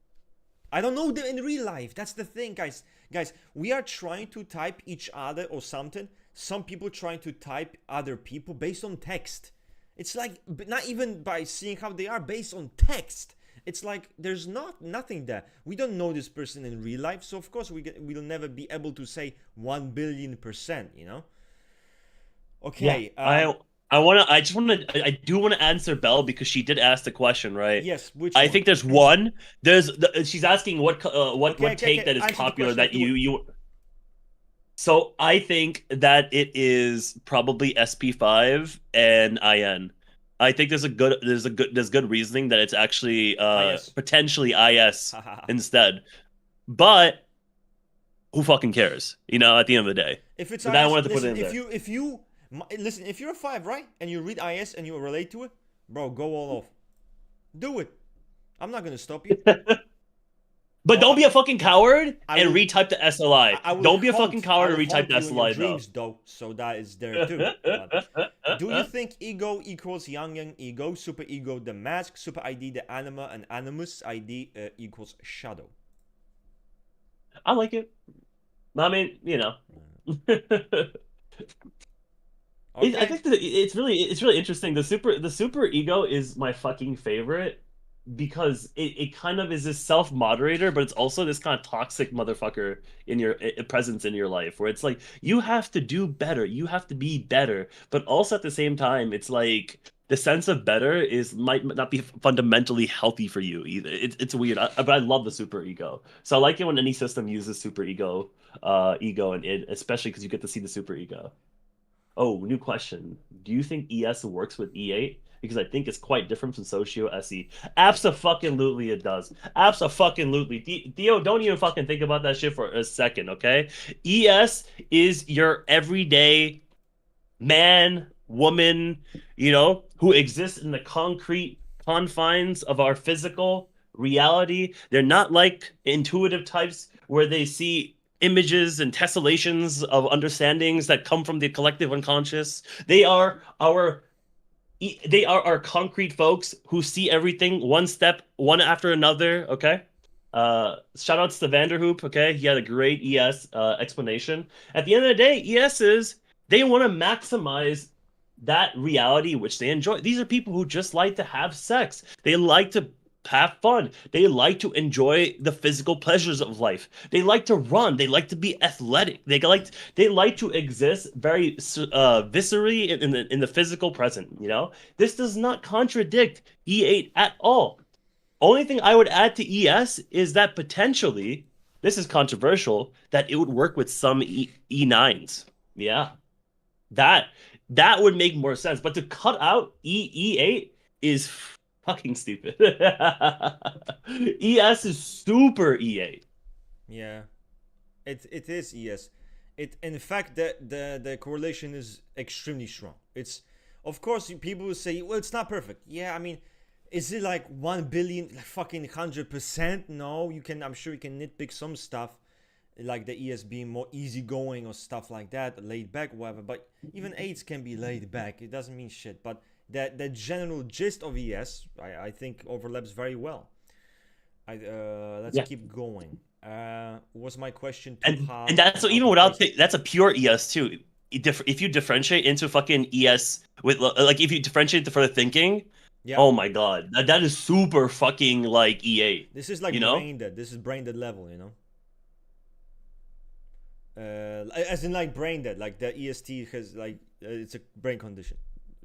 I don't know them in real life. That's the thing, guys. Guys, we are trying to type each other or something. Some people trying to type other people based on text. It's like not even by seeing how they are, based on text. It's like there's nothing there. We don't know this person in real life, so of course we'll never be able to say 1 billion%. Yeah. Okay. I just wanna I do want to answer Belle because she did ask the question, right? Yes. Which I one? think there's one. She's asking Okay. what Okay. take Okay. that is Answer the popular question. that Do it. you. So I think that it is probably SP5 and IN. I think there's good reasoning that it's actually Ah, yes. potentially IS instead. But who fucking cares? At the end of the day. If it's But I IS, wanted to put it listen. in there. Listen, if you're a 5, right, and you read IS and you relate to it, bro, go all off. Do it. I'm not gonna stop you. But Oh, don't be a fucking coward I and will. retype the SLI. I will Don't be a fucking I coward and will retype haunt the you in your SLI though. dreams, though. So that is there too. But do you think ego equals Jungian ego, super ego the mask, super ID the anima, and animus ID equals shadow? I like it. I mean, I Okay. think that it's really interesting. The super ego is my fucking favorite because it kind of is this self moderator, but it's also this kind of toxic motherfucker in your presence in your life, where it's like you have to do better, you have to be better, but also at the same time, it's like the sense of better is might not be fundamentally healthy for you either. It's weird, but I love the super ego. So I like it when any system uses super ego and it, especially because you get to see the super ego. Oh, new question. Do you think ES works with E8? Because I think it's quite different from Socio SE. Abso-fucking-lutely it does. Abso-fucking-lutely. Theo, don't even fucking think about that shit for a second, okay? ES is your everyday man, woman, who exists in the concrete confines of our physical reality. They're not like intuitive types where they see images and tessellations of understandings that come from the collective unconscious. They are our concrete folks who see everything one step, one after another. Okay. Shout outs to Vanderhoop. Okay, he had a great ES explanation. At the end of the day, they want to maximize that reality which they enjoy. These are people who just like to have sex. They like to have fun. They like to enjoy the physical pleasures of life. They like to run. They like to be athletic. They like to exist very viscerally in the physical present. This does not contradict E8 at all. Only thing I would add to ES is that potentially, this is controversial, that it would work with some E9s. Yeah, that that would make more sense. But to cut out E8 is fucking stupid. ES is super E8. Yeah. It is ES. It in fact the correlation is extremely strong. It's of course people will say, well, it's not perfect. Yeah, I mean, is it like 1 billion, like fucking 100%? No, I'm sure you can nitpick some stuff, like the ES being more easygoing or stuff like that, laid back, whatever. But even eights can be laid back. It doesn't mean shit. But the general gist of ES, I think overlaps very well. Let's Yeah. keep going. Was my question too And hard and that's and so out even of without place? that's a pure ES too. If you differentiate into fucking ES with like if you differentiate for the thinking, Yeah, oh my god, that is super fucking like E8. this is like You know? brain dead. This is brain dead level, as in like brain dead. Like the EST has like it's a brain condition.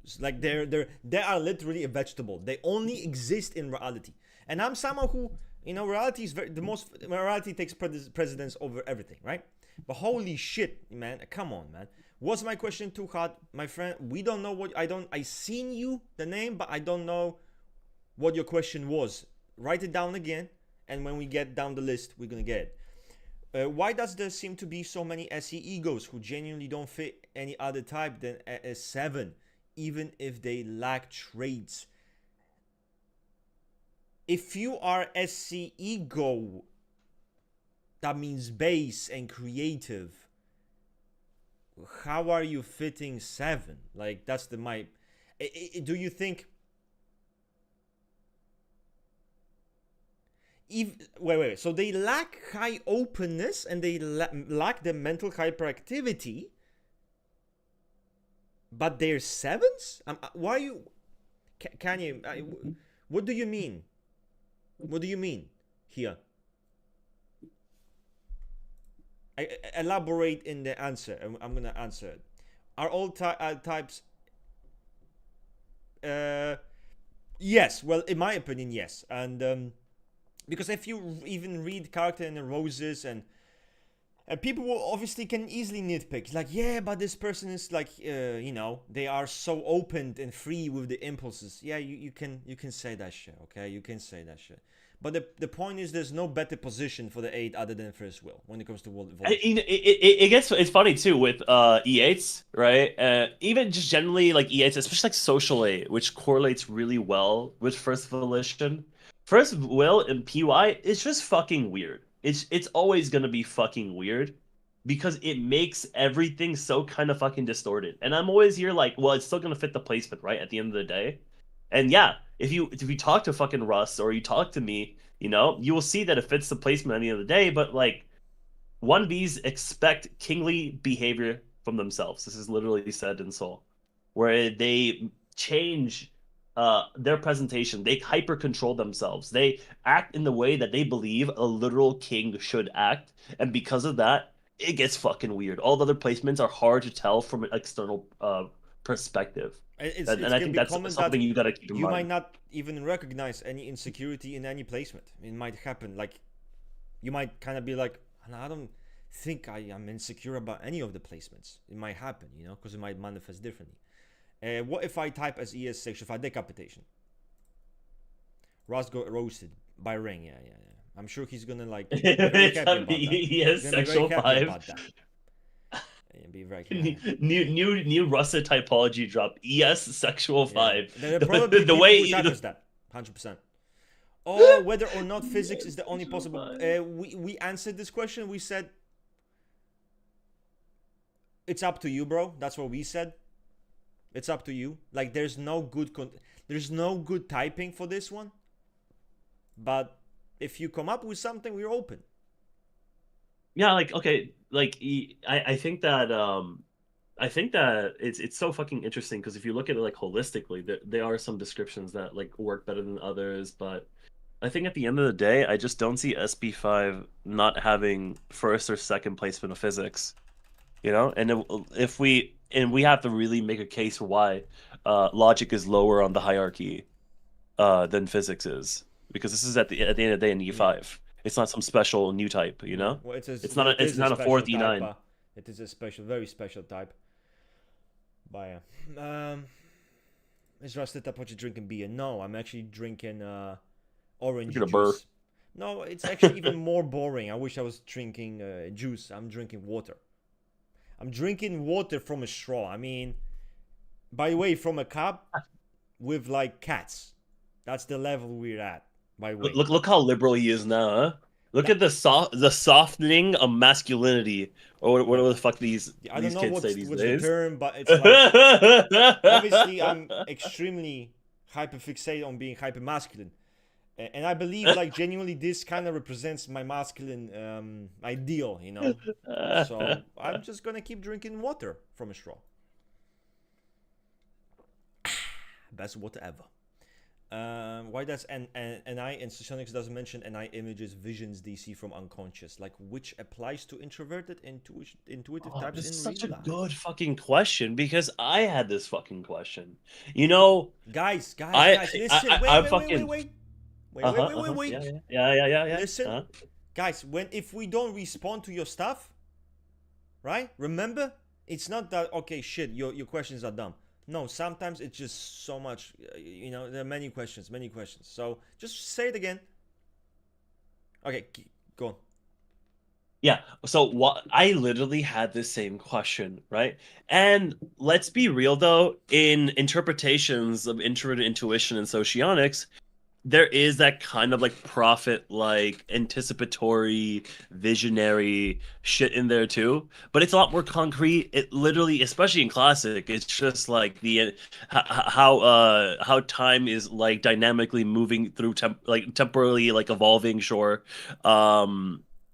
It's like they are literally a vegetable. They only exist in reality. And I'm someone who reality is reality takes precedence over everything, right? But holy shit, man, come on, man. Was my question too hard, my friend? We don't know what I seen you the name, but I don't know what your question was. Write it down again, and when we get down the list, we're gonna get it. Why does there seem to be so many SE egos who genuinely don't fit any other type than a 7, even if they lack traits? If you are SC ego, that means base and creative. How are you fitting 7? Like, that's the do you think? Wait. So they lack high openness and they lack the mental hyperactivity, but they're 7s? Why are you? Can you? What do you mean? What do you mean here? Elaborate in the answer. I'm gonna answer it. Are all types? Yes. Well, in my opinion, yes. And because if you even read Character in the Roses and people will obviously can easily nitpick, like, yeah, but this person is like, you know, they are so open and free with the impulses. Yeah, you can say that shit, okay? You can say that shit. But the point is, there's no better position for the 8 other than first will when it comes to world evolution. It's funny too with E8s, right? Even just generally like E8s, especially like social 8, which correlates really well with first volition. First will and PY, it's just fucking weird. It's always gonna be fucking weird because it makes everything so kind of fucking distorted. And I'm always here like, well, it's still gonna fit the placement, right? At the end of the day. And yeah, if you talk to fucking Russ or you talk to me, you know, you will see that it fits the placement at the end of the day. But like, 1Bs expect kingly behavior from themselves. This is literally said in Soul, where they change their presentation. They hyper control themselves. They act in the way that they believe a literal king should act, and because of that, it gets fucking weird. All the other placements are hard to tell from an external perspective. It's and I think that's something you gotta keep in mind. You might not even recognize any insecurity in any placement. It might happen. Like, you might kind of be like, I don't think I am insecure about any of the placements. It might happen, you know, because it might manifest differently. What if I type as ES6? If I decapitation, Ross got roasted by Ring. Yeah. I'm sure he's gonna like be very happy about that. Yes, sexual 5. Be very new Russet typology drop. ES sexual 5. There are probably the way who types that 100%. Oh, whether or not physics is the only possible. We answered this question. We said it's up to you, bro. That's what we said. It's up to you. Like, there's no good typing for this one. But if you come up with something, we're open. Yeah, like, okay, like I think that it's so fucking interesting because if you look at it like holistically, there are some descriptions that like work better than others, but I think at the end of the day, I just don't see SB5 not having first or second placement of physics, you know. And if we have to really make a case for why logic is lower on the hierarchy than physics is, because this is at the end of the day an E5. Yeah. It's not some special new type, you know. Well, it's not a fourth E9. Type, it is a very special type. But is Rusted Typology drinking beer? No, I'm actually drinking orange juice. No, it's actually even more boring. I wish I was drinking juice. I'm drinking water. I'm drinking water from a straw. I mean, by the way, from a cup with like cats. That's the level we're at. By the way, look how liberal he is now, huh? Look at the softening of masculinity, or whatever the fuck these I don't know kids what's say these the days. term, but it's like obviously I'm extremely hyperfixated on being hypermasculine, and I believe like genuinely this kind of represents my masculine ideal, you know. So I'm just gonna keep drinking water from a straw. Best water ever. Why does NI and Socionics doesn't mention NI images, visions DC from unconscious, like which applies to introverted intuitive types this in is such real a life? good fucking question because I had this fucking question. You know, guys, listen. Wait. Yeah. Listen, guys. If we don't respond to your stuff, right? Remember, it's not that okay. Shit, your questions are dumb. No, sometimes it's just so much, you know, there are many questions. So just say it again. Okay, go on. Yeah. So what I literally had the same question, right? And let's be real though, in interpretations of introverted intuition and socionics, there is that kind of like prophet like anticipatory visionary shit in there too, but it's a lot more concrete. It literally, especially in classic, it's just like the how time is like dynamically moving through like temporally like evolving, sure.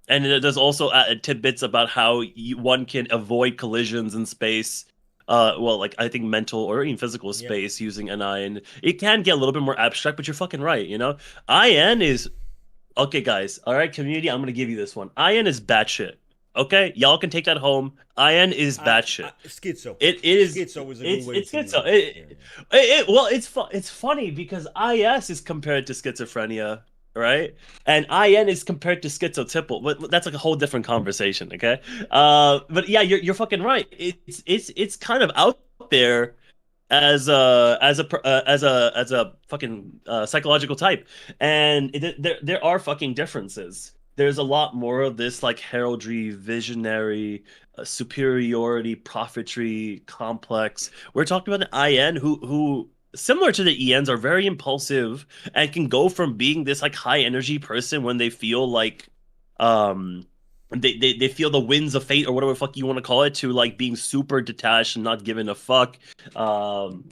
And there's also tidbits about how one can avoid collisions in space, well, like I think mental or even physical Yeah. space using NI, and it can get a little bit more abstract, but you're fucking right, you know? IN is okay, guys. All right, community, I'm gonna give you this one. IN is batshit. Okay, y'all can take that home. IN is batshit. Schizo. It is. Schizo is a good way It's to. schizo. Well, it's funny because IS is compared to schizophrenia, right? And IN is compared to schizotypal. But that's like a whole different conversation, okay? But yeah, you're fucking right. It's kind of out there as a fucking psychological type, and there are fucking differences. There's a lot more of this like heraldry, visionary, superiority, prophetry, complex. We're talking about an IN who similar to the ENs are very impulsive and can go from being this like high energy person when they feel like um they feel the winds of fate or whatever the fuck you want to call it, to like being super detached and not giving a fuck. um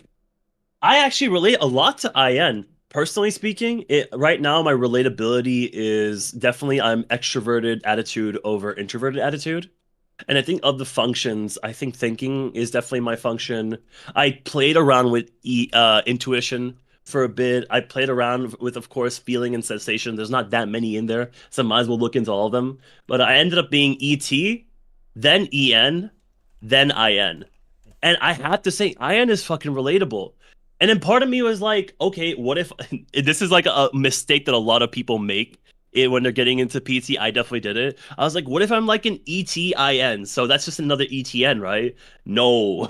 I actually relate a lot to IN. Personally speaking, right now my relatability is definitely I'm extroverted attitude over introverted attitude. And I think of the functions, I think thinking is definitely my function. I played around with intuition for a bit. I played around with, of course, feeling and sensation. There's not that many in there, so I might as well look into all of them. But I ended up being ET, then EN, then IN. And I had to say, IN is fucking relatable. And then part of me was like, okay, what if this is like a mistake that a lot of people make when they're getting into PT? I definitely did it. I was like, what if I'm like an ETIN? So that's just another ETN, right? No,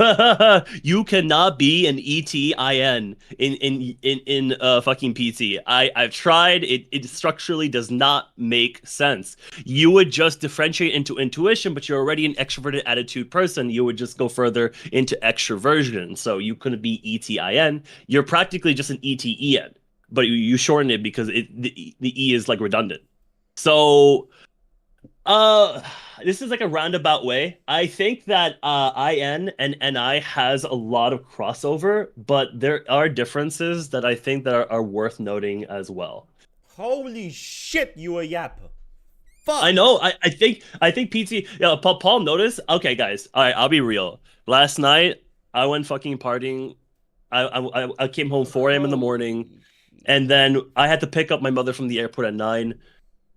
you cannot be an ETIN in fucking PT. I've tried. It structurally does not make sense. You would just differentiate into intuition, but you're already an extroverted attitude person. You would just go further into extroversion. So you couldn't be ETIN. You're practically just an ETEN, but you shorten it because the E is like redundant. So uh this is like a roundabout way. I think that IN and NI has a lot of crossover, but there are differences that I think that are worth noting as well. Holy shit, you a yapper. Fuck. I know. I think PT. Yeah, Paul noticed. Okay, guys. All right, I'll be real. Last night I went fucking partying. I came home 4 a.m. in the morning, and then I had to pick up my mother from the airport at 9.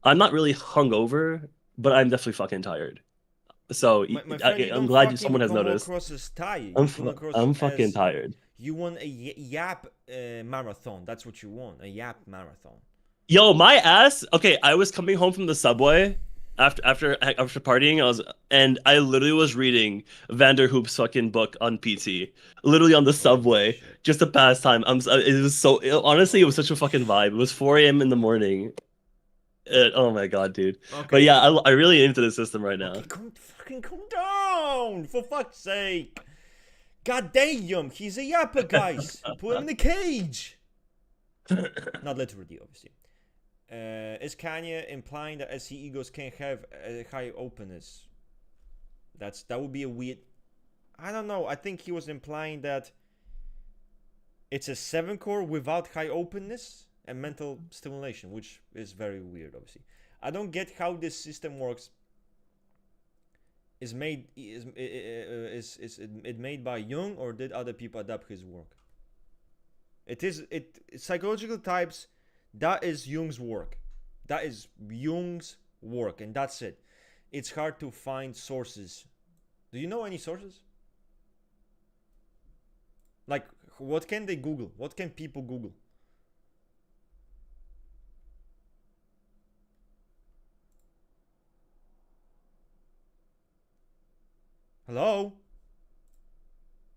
I'm not really hungover, but I'm definitely fucking tired. So My friend, you I'm don't glad fucking someone has come noticed. across as tired. You come across I'm fucking as tired. you want a yap marathon. That's what you want, a yap marathon. Yo, my ass. Okay, I was coming home from the subway after partying. I literally was reading Vanderhoop's fucking book on PT, literally on the Holy subway, shit. just to pass time. It was so honestly, it was such a fucking vibe. It was 4 a.m. in the morning. Oh my god, dude. But Okay. yeah, I really into the system right now. Okay, calm down, for fuck's sake. God damn, he's a yapper, guys. Put him in a cage. Not literally, obviously. Is Kanye implying that SE egos can have a high openness? That would be a weird. I don't know. I think he was implying that it's a 7 core without high openness and mental stimulation, which is very weird, obviously. I don't get how this system works. Is it made by Jung, or did other people adapt his work? It psychological types. That is Jung's work. That is Jung's work, and that's it. It's hard to find sources. Do you know any sources? Like, what can they Google? What can people Google? Hello?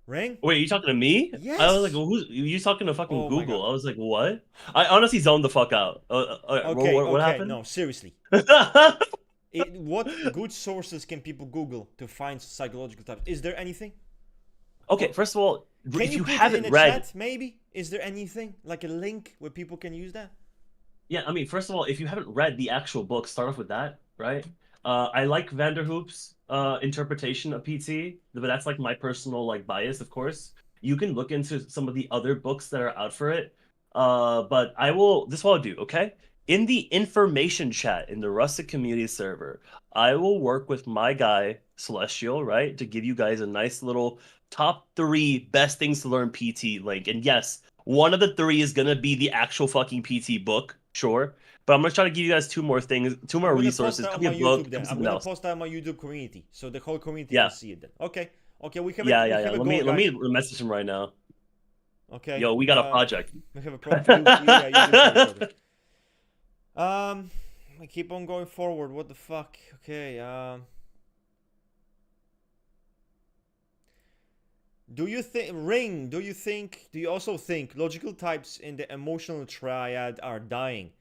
Ring? Wait, are you talking to me? Yes. I was like, well, who's you talking to fucking Oh my Google? God. I was like, what? I honestly zoned the fuck out. Okay, What okay, happened? no, seriously. What good sources can people Google to find psychological types? Is there anything? Okay, first of all, Can if you you put it haven't in a read, chat, maybe? Is there anything? Like a link where people can use that? yeah, I mean, first of all, if you haven't read the actual book, start off with that, right? I like Vanderhoop's interpretation of PT, but that's like my personal like bias, of course. You can look into some of the other books that are out for it. But I will, this is what I'll do, okay? In the information chat in the Rustic community server, I will work with my guy, Celestial, right, to give you guys a nice little top 3 best things to learn PT link. And yes, one of the 3 is gonna be the actual fucking PT book, sure. But I'm gonna try to give you guys 2 more things, 2 I'm more gonna post resources. that Could on be a my book, YouTube could then. be I'm something gonna else. post that on my YouTube community, so the whole community Yeah, can see it then. Okay, okay, we have yeah, a yeah, yeah. goal, Let guys. me message him right now. Okay. Yo, we got a project. We have a project. Yeah, you do have a project. I keep on going forward. What the fuck? Okay. Do you think Ring? Do you also think logical types in the emotional triad are dying?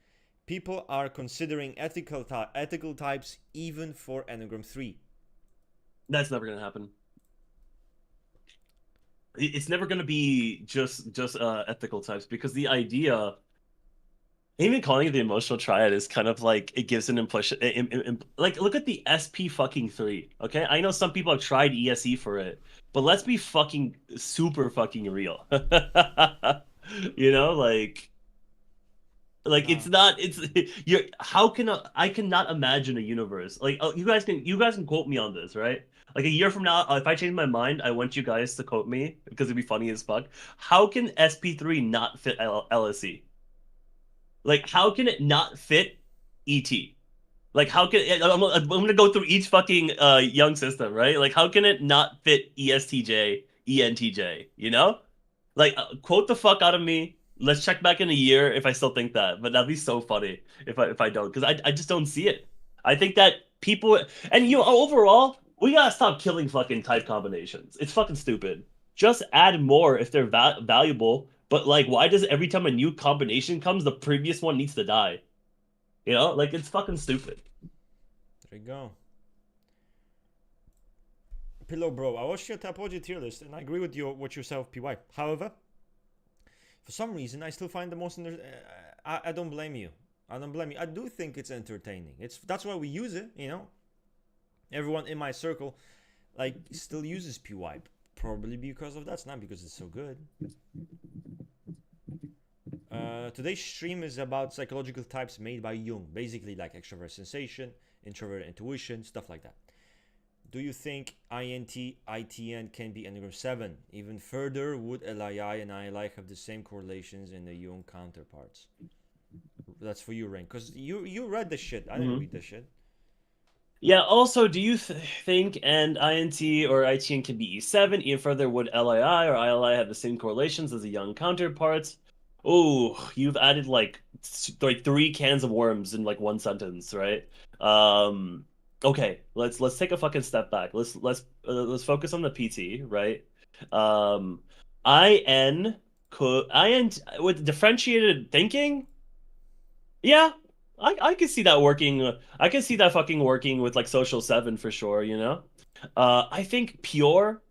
People are considering ethical types even for Enneagram 3. That's never gonna happen. It's never gonna be just ethical types, because the idea, even calling it the emotional triad, is kind of like it gives an impression. Like, look at the SP fucking 3. Okay, I know some people have tried ESE for it, but let's be fucking super fucking real. You know, like Nah. it's not, it's you're how can I cannot imagine a universe like, oh, you guys can quote me on this, right? Like a year from now, if I change my mind, I want you guys to quote me because it'd be funny as fuck. How can SP3 not fit LSE? Like, how can it not fit ET? Like, how can I'm gonna go through each fucking Jung system, right? Like, how can it not fit ESTJ, ENTJ? You know, like, quote the fuck out of me. Let's check back in a year if I still think that. But that'd be so funny if I don't, because I just don't see it. I think that people, and you know, overall, we gotta stop killing fucking type combinations. It's fucking stupid. Just add more if they're valuable. But like, why does every time a new combination comes, the previous one needs to die? You know, like, it's fucking stupid. There you go. Pillow bro, I watched your Typology tier list and I agree with you what yourself, PY. However, for some reason, I still find the most. I don't blame you. I don't blame you. I do think it's entertaining. That's why we use it. You know, everyone in my circle, like, still uses PY. Probably because of that. It's not because it's so good. Today's stream is about psychological types made by Jung, basically like extrovert sensation, introverted intuition, stuff like that. Do you think INT, ITN can be Enneagram 7? Even further, would LII and ILI have the same correlations in the Jung counterparts? That's for you, Rain, because you read the shit. I didn't read the shit. Yeah, also, do you think and INT or ITN can be E7? Even further, would LII or ILI have the same correlations as the Jung counterparts? Oh, you've added like 3 cans of worms in like one sentence, right? Okay, let's take a fucking step back. Let's focus on the PT, right? IN with differentiated thinking? Yeah, I can see that working. I can see that fucking working with like social 7 for sure, you know? I think pure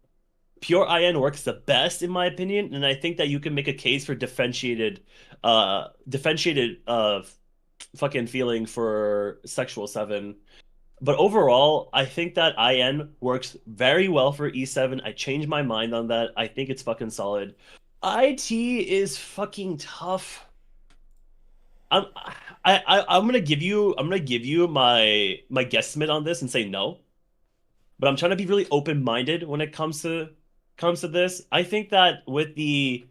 IN works the best in my opinion, and I think that you can make a case for differentiated fucking feeling for sexual 7. But overall, I think that IN works very well for E7. I changed my mind on that. I think it's fucking solid. IT is fucking tough. I'm I'm gonna give you my guesstimate on this and say no. But I'm trying to be really open-minded when it comes to this. I think that with the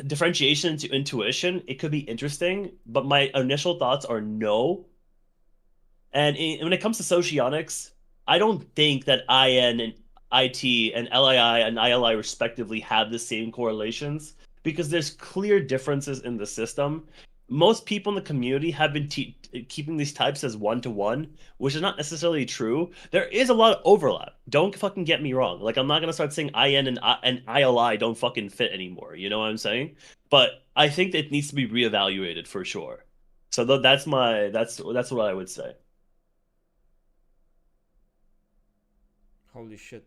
differentiation to intuition, it could be interesting, but my initial thoughts are no. And when it comes to socionics, I don't think that IN and IT and LII and ILI respectively have the same correlations, because there's clear differences in the system. most people in the community have been keeping these types as 1-to-1, which is not necessarily true. There is a lot of overlap. Don't fucking get me wrong. Like, I'm not gonna start saying IN and ILI don't fucking fit anymore. You know what I'm saying? But I think that it needs to be reevaluated for sure. So that's what I would say. Holy shit.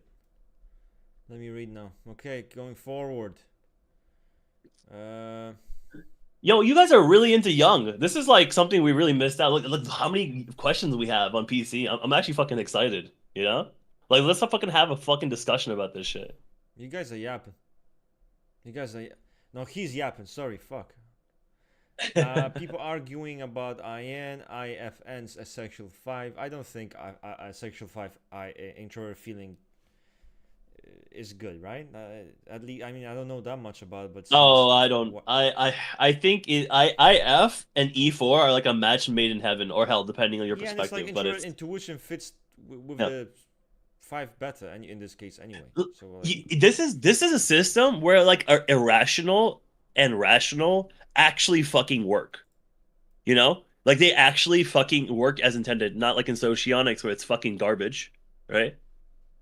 Let me read now. Okay, going forward. Yo, you guys are really into Jung. This is like something we really missed out. Look how many questions we have on PC. I'm actually fucking excited, you know? Like, let's not fucking have a fucking discussion about this shit. You guys are yapping. You guys are... No, he's yapping. Sorry, fuck. People arguing about IN, IFN's asexual 5. I don't think asexual 5 introvert feeling is good, right? At least, I mean, I don't know that much about it, but oh, I don't. I think IF and E4 are like a match made in heaven or hell, depending on your perspective. And it's like Introverted Intuition fits with the 5 beta, and in this case, anyway. So this is a system where like irrational and rational actually fucking work. You know, like they actually fucking work as intended, not like in Socionics where it's fucking garbage, right?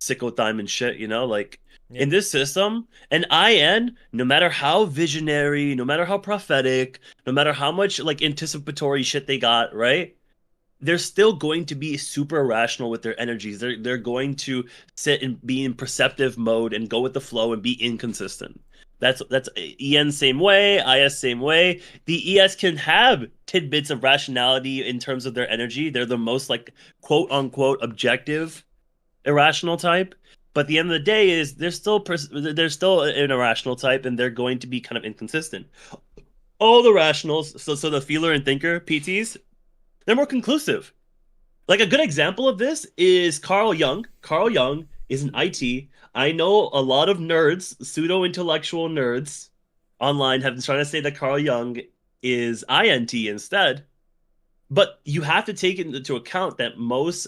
Sicko time and shit, you know, like in this system, an IN, no matter how visionary, no matter how prophetic, no matter how much like anticipatory shit they got, right? They're still going to be super rational with their energies. They're going to sit and be in perceptive mode and go with the flow and be inconsistent. That's EN same way, IS same way. The ES can have tidbits of rationality in terms of their energy. They're the most like quote unquote objective irrational type, but at the end of the day is they're still an irrational type, and they're going to be kind of inconsistent. All the rationals, so the feeler and thinker PTs, they're more conclusive. Like a good example of this is Carl Jung. Carl Jung is an IT. I know a lot of nerds, pseudo-intellectual nerds online have been trying to say that Carl Jung is INT instead. But you have to take into account that most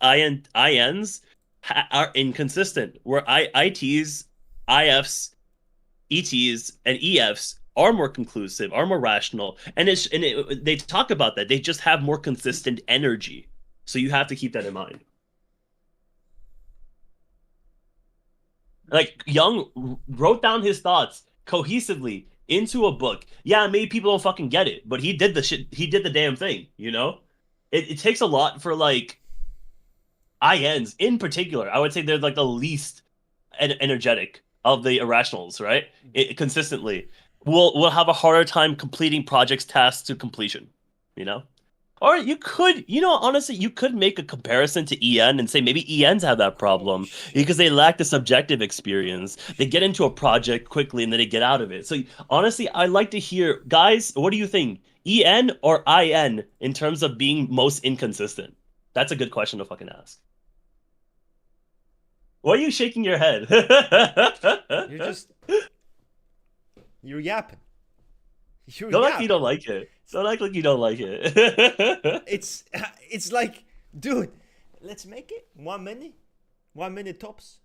INs are inconsistent, where ITs, IFs, ETs, and EFs are more conclusive, are more rational, and they talk about that. They just have more consistent energy, so you have to keep that in mind. Like Jung wrote down his thoughts cohesively into a book. Yeah, maybe people don't fucking get it, but he did the shit. He did the damn thing, you know? It takes a lot for like INs in particular. I would say they're like the least energetic of the irrationals, right? Consistently. We'll have a harder time completing projects tasks to completion, you know? Or you could, honestly, you could make a comparison to EN and say maybe ENs have that problem because they lack the subjective experience. They get into a project quickly and then they get out of it. So honestly, I'd like to hear, guys, what do you think? EN or IN in terms of being most inconsistent? That's a good question to fucking ask. Why are you shaking your head? You're yapping. Don't act like you don't like it. Don't act like you don't like it. It's like, dude, let's make it 1 minute. 1 minute tops.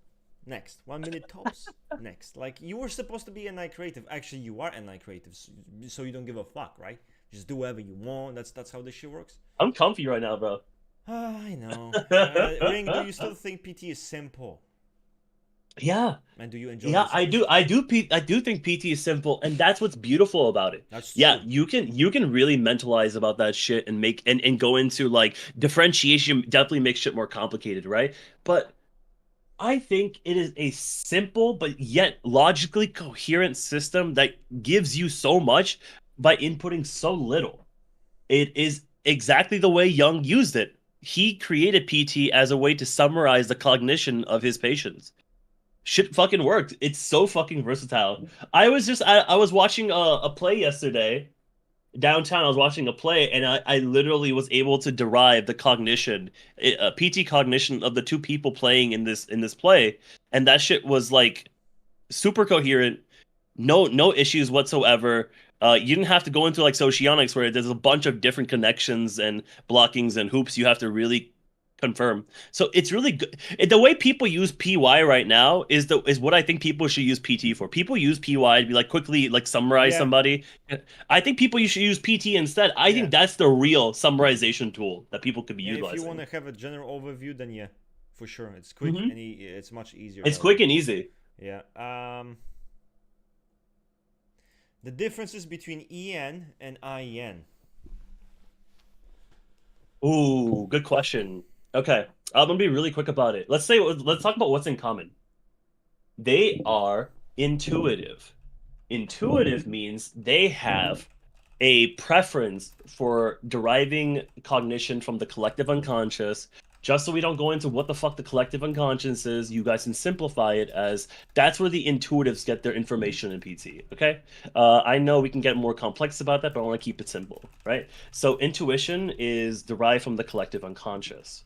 Next. 1 minute tops. Next. Like, you were supposed to be NI creative. Actually, you are NI creative, so you don't give a fuck, right? Just do whatever you want. That's how this shit works. I'm comfy right now, bro. I know. Ring, do you still think PT is simple? Yeah. And do you enjoy? Yeah, I do. I do think PT is simple, and that's what's beautiful about it. That's true. You can really mentalize about that shit and make and go into like differentiation. Definitely makes shit more complicated, right? But I think it is a simple but yet logically coherent system that gives you so much by inputting so little. It is exactly the way Jung used it. He created PT as a way to summarize the cognition of his patients. Shit fucking worked. It's so fucking versatile. I was watching a play yesterday downtown. I was watching a play, and I literally was able to derive the cognition, PT cognition of the two people playing in this play, and that shit was like super coherent. No issues whatsoever. You didn't have to go into like Socionics where there's a bunch of different connections and blockings and hoops you have to really confirm. So it's really good. The way people use PY right now is what I think people should use PT for. People use PY to be like quickly like summarize somebody. I think people you should use PT instead. I think that's the real summarization tool that people could be utilizing. If you want to have a general overview, then yeah, for sure, it's quick and it's much easier. It's quick and easy. Yeah. The differences between EN and IN. Ooh, good question. Okay, I'm gonna be really quick about it. Let's talk about what's in common. They are intuitive. Intuitive means they have a preference for deriving cognition from the collective unconscious. Just so we don't go into what the fuck the collective unconscious is, you guys can simplify it as that's where the intuitives get their information in PT, okay? I know we can get more complex about that, but I want to keep it simple, right? So intuition is derived from the collective unconscious.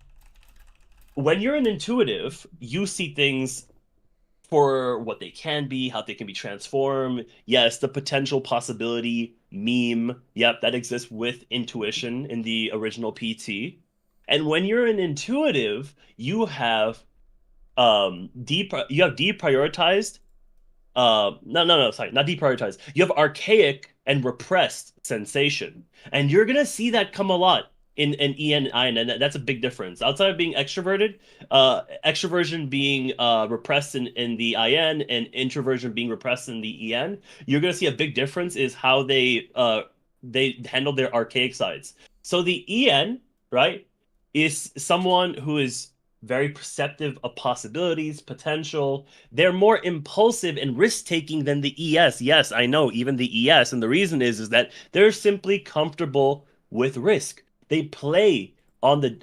When you're an intuitive, you see things for what they can be, how they can be transformed. Yes, the potential possibility meme, yep, that exists with intuition in the original PT. And when you're an intuitive, you have deprioritized. Sorry, not deprioritized. You have archaic and repressed sensation, and you're gonna see that come a lot in EN and IN, and that's a big difference. Outside of being extroverted, extroversion being repressed in the IN and introversion being repressed in the EN, you're gonna see a big difference is how they handle their archaic sides. So the EN, right, is someone who is very perceptive of possibilities, potential. They're more impulsive and risk-taking than the ES. Yes, I know, even the ES. And the reason is that they're simply comfortable with risk. They play on the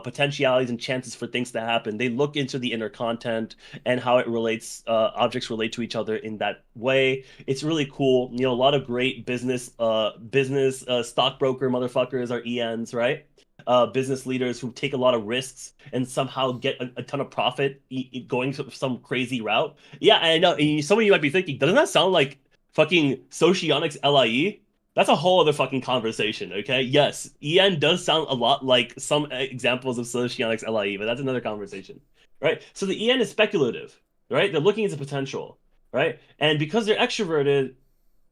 potentialities and chances for things to happen. They look into the inner content and how it relates, objects relate to each other in that way. It's really cool. You know, a lot of great business stockbroker motherfuckers are ENs, right? Business leaders who take a lot of risks and somehow get a ton of profit going to some crazy route. Yeah, I know. Some of you might be thinking, doesn't that sound like fucking Socionics LIE? That's a whole other fucking conversation, okay? Yes, EN does sound a lot like some examples of Socionics LIE, but that's another conversation, right? So the EN is speculative, right? They're looking into potential, right? And because they're extroverted,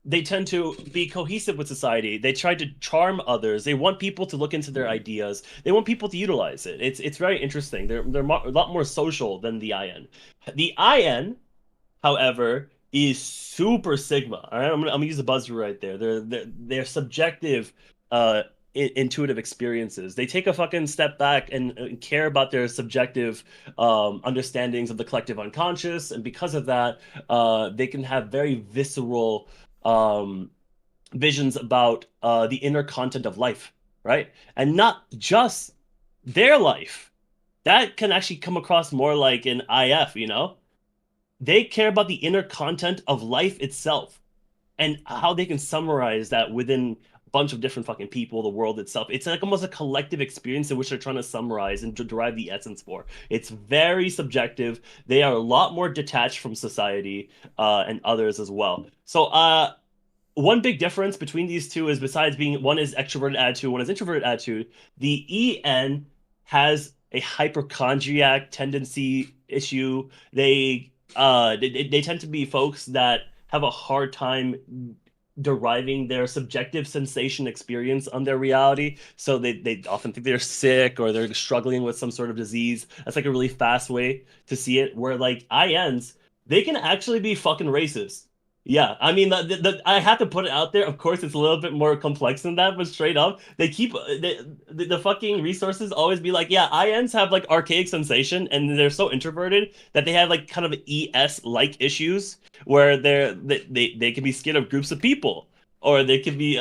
they tend to be cohesive with society. They try to charm others. They want people to look into their ideas. They want people to utilize it. It's very interesting. They're a lot more social than the IN. The IN, however, is super sigma. All right, I'm gonna use the buzzword right there. They're subjective, intuitive experiences. They take a fucking step back and care about their subjective understandings of the collective unconscious, and because of that, they can have very visceral visions about the inner content of life, right? And not just their life. That can actually come across more like an IF, you know? They care about the inner content of life itself and how they can summarize that within a bunch of different fucking people, the world itself. It's like almost a collective experience in which they're trying to summarize and derive the essence for. It's very subjective. They are a lot more detached from society and others as well. So one big difference between these two is, besides being one is extroverted attitude, one is introverted attitude, the EN has a hypochondriac tendency issue. They tend to be folks that have a hard time deriving their subjective sensation experience on their reality. So they often think they're sick or they're struggling with some sort of disease. That's like a really fast way to see it, where like INs, they can actually be fucking racist. Yeah, I mean, I have to put it out there. Of course, it's a little bit more complex than that, but straight up, they keep the fucking resources always be like, yeah, INs have like archaic sensation, and they're so introverted that they have like kind of ES-like issues where they can be scared of groups of people, or they can be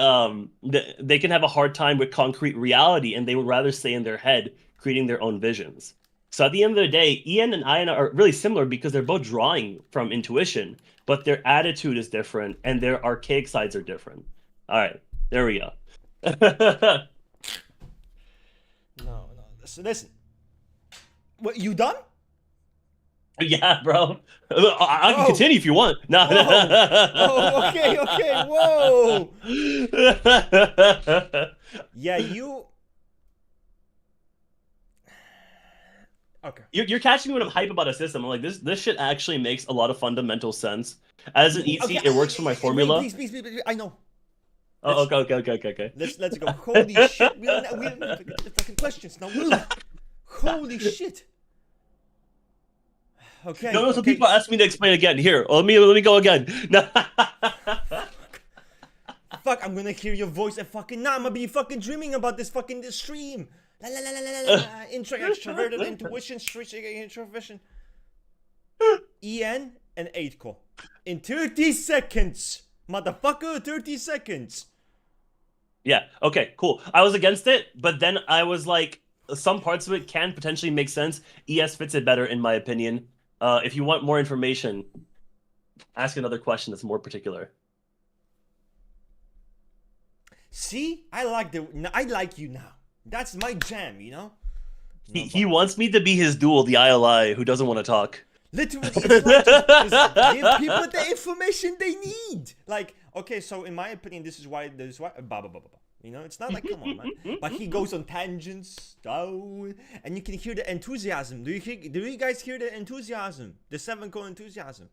they can have a hard time with concrete reality, and they would rather stay in their head, creating their own visions. So at the end of the day, EN and IN are really similar because they're both drawing from intuition, but their attitude is different and their archaic sides are different. All right, there we go. No. So listen. What, you done? Yeah, bro. I can continue if you want. No. Oh, okay. Whoa. Yeah, Okay. You're catching me when I'm hype about a system. I'm like, this shit actually makes a lot of fundamental sense. As an ET, Okay. it works for my Wait, formula. please. I know. Oh, okay. Let's go. Holy shit! We don't get the fucking questions now. Move. Holy shit. Okay. No, so Okay. people ask me to explain again. Here, let me go again. No. Fuck! I'm gonna hear your voice and fucking now I'm gonna be fucking dreaming about this stream. La la la la la la. Extroverted intuition, introversion. EN and 8 core in 30 seconds, motherfucker. 30 seconds. Yeah. Okay. Cool. I was against it, but then I was like, some parts of it can potentially make sense. ES fits it better, in my opinion. If you want more information, ask another question that's more particular. See, I like you now. That's my jam, you know. He wants me to be his dual, the ILI, who doesn't want to talk. Literally, it's like just give people the information they need. Like, okay, so in my opinion, this is why blah. You know, it's not like, come on, man. But he goes on tangents, and you can hear the enthusiasm. Do you guys hear the enthusiasm? The 7 core enthusiasm.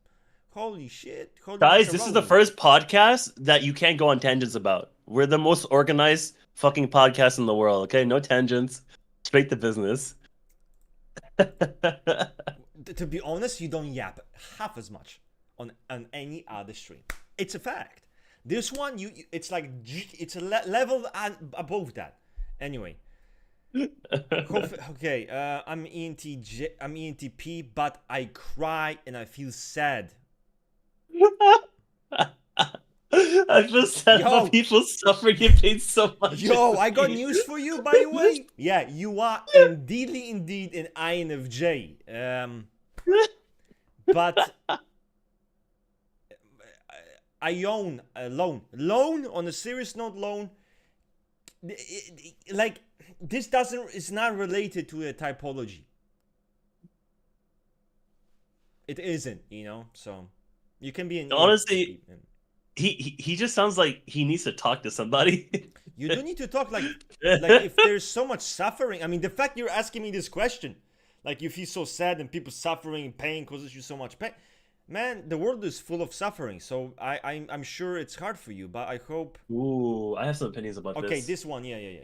Holy shit. Guys, this is the first podcast that you can't go on tangents about. We're the most organized fucking podcast in the world, okay? No tangents. Straight to business. To be honest, you don't yap half as much on any other stream. It's a fact. This one, it's like it's a level above that. Anyway, okay. I'm ENTP, but I cry and I feel sad. I feel sad about people suffering in pain so much. Yo, I got news for you, by the way. Yeah, you are indeed an INFJ. But I own loan on a serious note. Like this it's not related to a typology. It isn't, you know. So you can be an honestly. He just sounds like he needs to talk to somebody. You don't need to talk like if there's so much suffering. I mean, the fact you're asking me this question, like you feel so sad and people suffering and pain causes you so much pain. Man, the world is full of suffering, so I'm sure it's hard for you, but I hope. Ooh, I have some opinions about this. Okay, this one, yeah.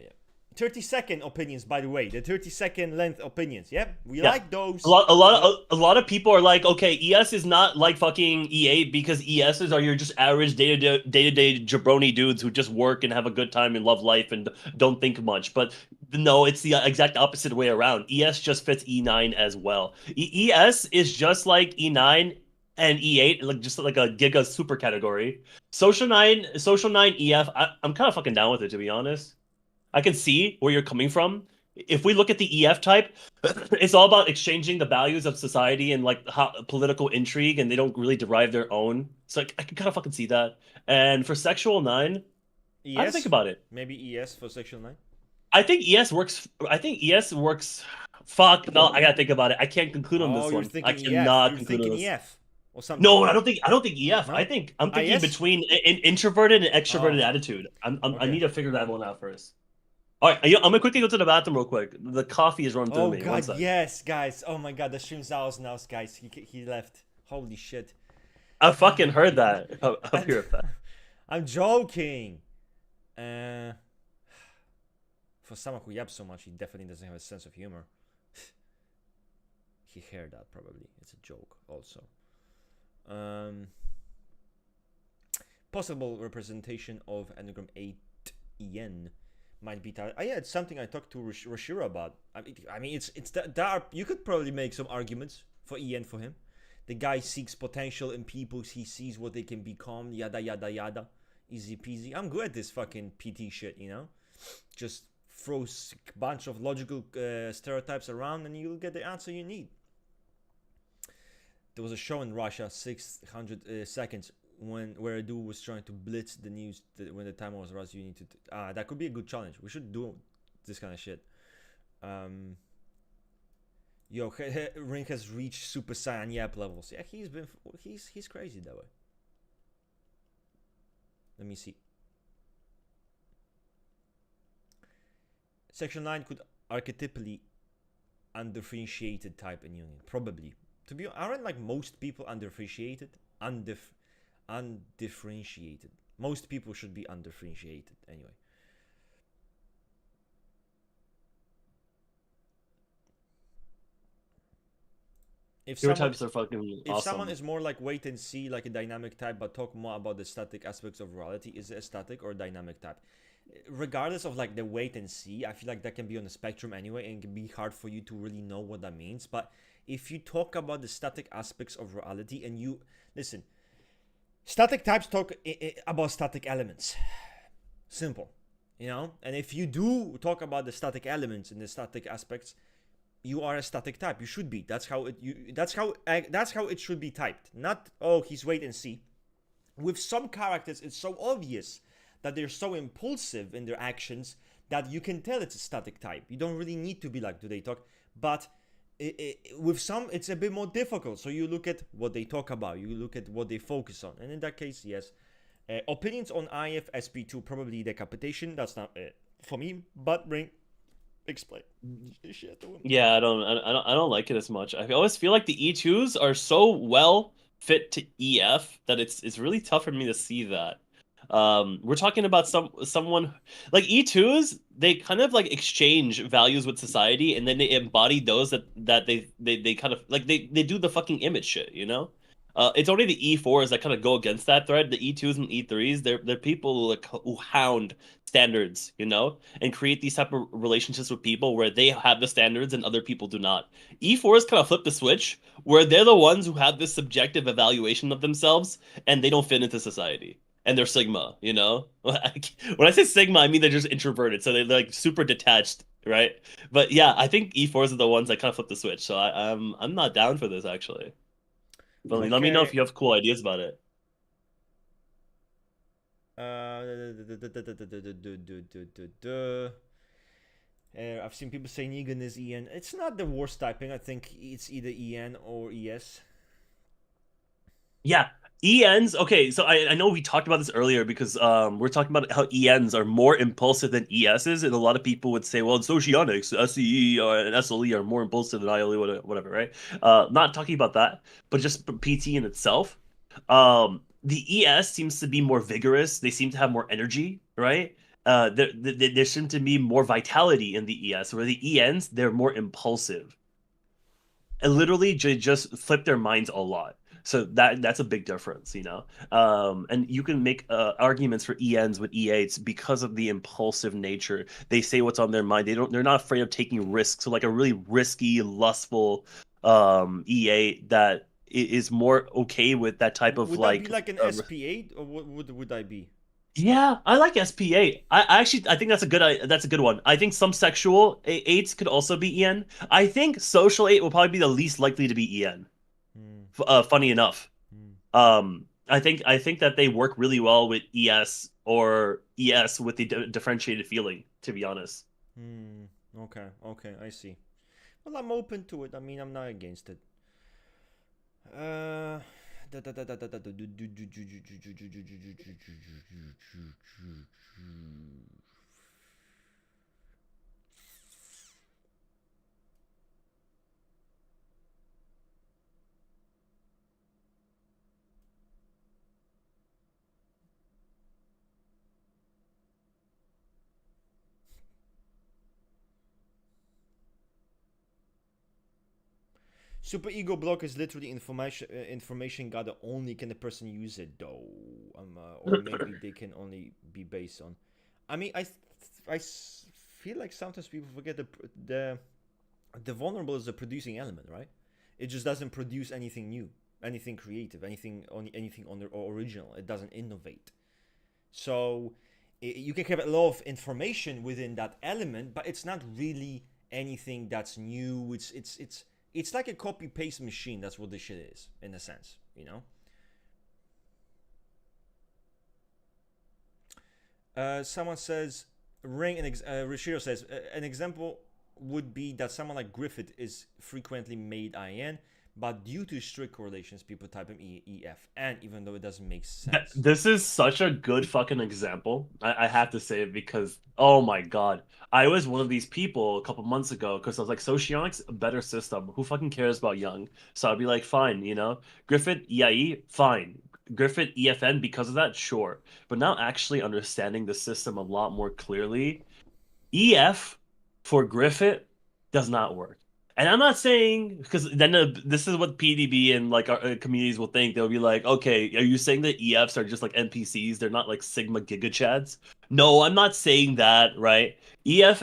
30-second opinions, by the way, the 30-second length opinions. Yeah, we like those. A lot of people are like, okay, ES is not like fucking E8 because ESs are your just average day-to-day jabroni dudes who just work and have a good time and love life and don't think much. But no, it's the exact opposite way around. ES just fits E9 as well. ES is just like E9 and E8, like just like a giga super category. Social 9 EF, I'm kind of fucking down with it, to be honest. I can see where you're coming from. If we look at the EF type, it's all about exchanging the values of society and like how, political intrigue, and they don't really derive their own. So I can kind of fucking see that. And for sexual 9, ES? I have to think about it. Maybe ES for sexual 9? I think ES works. Fuck, no, I gotta think about it. I can't conclude on this one. I cannot conclude on this. EF. Or something. No, I don't think EF. No? I'm thinking between an introverted and extroverted attitude. I need to figure that one out first. All right, I'm gonna quickly go to the bathroom real quick. The coffee is running through me. Oh god, yes, guys. Oh my god, the stream's out now, guys. He left. Holy shit. I fucking heard that. Up here. I'm joking. For someone who yaps so much, he definitely doesn't have a sense of humor. He heard that probably. It's a joke also. Possible representation of Enneagram 8 EN might be yeah, it's something I talked to Roshiro about. I mean, it's that you could probably make some arguments for EN for him. The guy seeks potential in people. He sees what they can become. Yada yada yada. Easy peasy. I'm good at this fucking PT shit, you know. Just throw a bunch of logical stereotypes around, and you'll get the answer you need. There was a show in Russia, 600 seconds, where a dude was trying to blitz the news when the timer was rushed. You need to that could be a good challenge. We should do this kind of shit. Yo, Ring has reached Super Saiyan Yap levels. Yeah, he's crazy that way. Let me see. Section 9 could archetypally undifferentiated type in Jungian. Probably. To be, aren't like most people undifferentiated? Undifferentiated. Most people should be undifferentiated anyway. If Stereotypes are fucking if awesome. someone is more like wait and see, like a dynamic type, but talk more about the static aspects of reality, is it a static or a dynamic type? Regardless of like the wait and see, I feel like that can be on the spectrum anyway, and it can be hard for you to really know what that means. But if you talk about the static aspects of reality, and you listen, static types talk about static elements. Simple, you know. And if you do talk about the static elements and the static aspects, you are a static type. You should be. That's how it should be typed. Not, oh, he's wait and see. With some characters, it's so obvious that they're so impulsive in their actions that you can tell it's a static type. You don't really need to be like, do they talk? But with some, it's a bit more difficult. So you look at what they talk about. You look at what they focus on. And in that case, yes. Opinions on IF SP2, probably decapitation. That's not for me. But bring... explain shit to him. Yeah, I don't like it as much. I always feel like the E2s are so well fit to EF that it's really tough for me to see that. We're talking about someone like E2s, they kind of like exchange values with society, and then they embody those that they kind of like they do the fucking image shit, you know? It's only the E4s that kind of go against that thread. The E2s and E3s, they're people like who hound standards, you know, and create these type of relationships with people where they have the standards and other people do not. E4s kind of flip the switch where they're the ones who have this subjective evaluation of themselves and they don't fit into society. And they're Sigma, you know? When I say Sigma, I mean they're just introverted, so they're like super detached, right? But yeah, I think E4s are the ones that kind of flip the switch. So I'm not down for this actually. But let me know if you have cool ideas about it. I've seen people say Negan is EN. It's not the worst typing. I think it's either EN or ES. Yeah, ENs. Okay, so I know we talked about this earlier because we're talking about how ENs are more impulsive than ESs, and a lot of people would say, well, Socionics, SE and SLE are more impulsive than ILE, whatever, right? Not talking about that, but just PT in itself. The ES seems to be more vigorous. They seem to have more energy, right? There seems to be more vitality in the ES, where the ENs, they're more impulsive. And literally just flip their minds a lot. So that's a big difference, you know. And you can make arguments for ENs with E8s because of the impulsive nature. They say what's on their mind. They're not afraid of taking risks. So like a really risky, lustful E8 that is more okay with that type of would like. Would that be like an SP8, or what would I be? Yeah, I like SP8. I think that's a good one. I think some sexual eights could also be EN. I think social 8 will probably be the least likely to be EN. Funny enough. I think that they work really well with ES or ES with the differentiated feeling, to be honest. Okay, I see. Well, I'm open to it. I mean, I'm not against it. Super ego block is literally information gathered. Only can the person use it though, or maybe they can only be based on. I mean, I feel like sometimes people forget the vulnerable is a producing element, right? It just doesn't produce anything new, anything creative, anything on the original. It doesn't innovate. So you can have a lot of information within that element, but it's not really anything that's new. It's like a copy paste machine. That's what this shit is, in a sense, you know. Someone says, Rishiro says, an example would be that someone like Griffith is frequently made IN, but due to strict correlations, people type them EF, and even though it doesn't make sense. This is such a good fucking example. I have to say it because, oh my God. I was one of these people a couple months ago because I was like, Socionics, a better system. Who fucking cares about Jung? So I'd be like, fine, you know? Griffith, EIE, fine. Griffith, EFN, because of that, sure. But now actually understanding the system a lot more clearly, EF for Griffith does not work. And I'm not saying, because then this is what PDB and like our communities will think. They'll be like, okay, are you saying that EFs are just like NPCs? They're not like Sigma gigachads? No, I'm not saying that, right? EF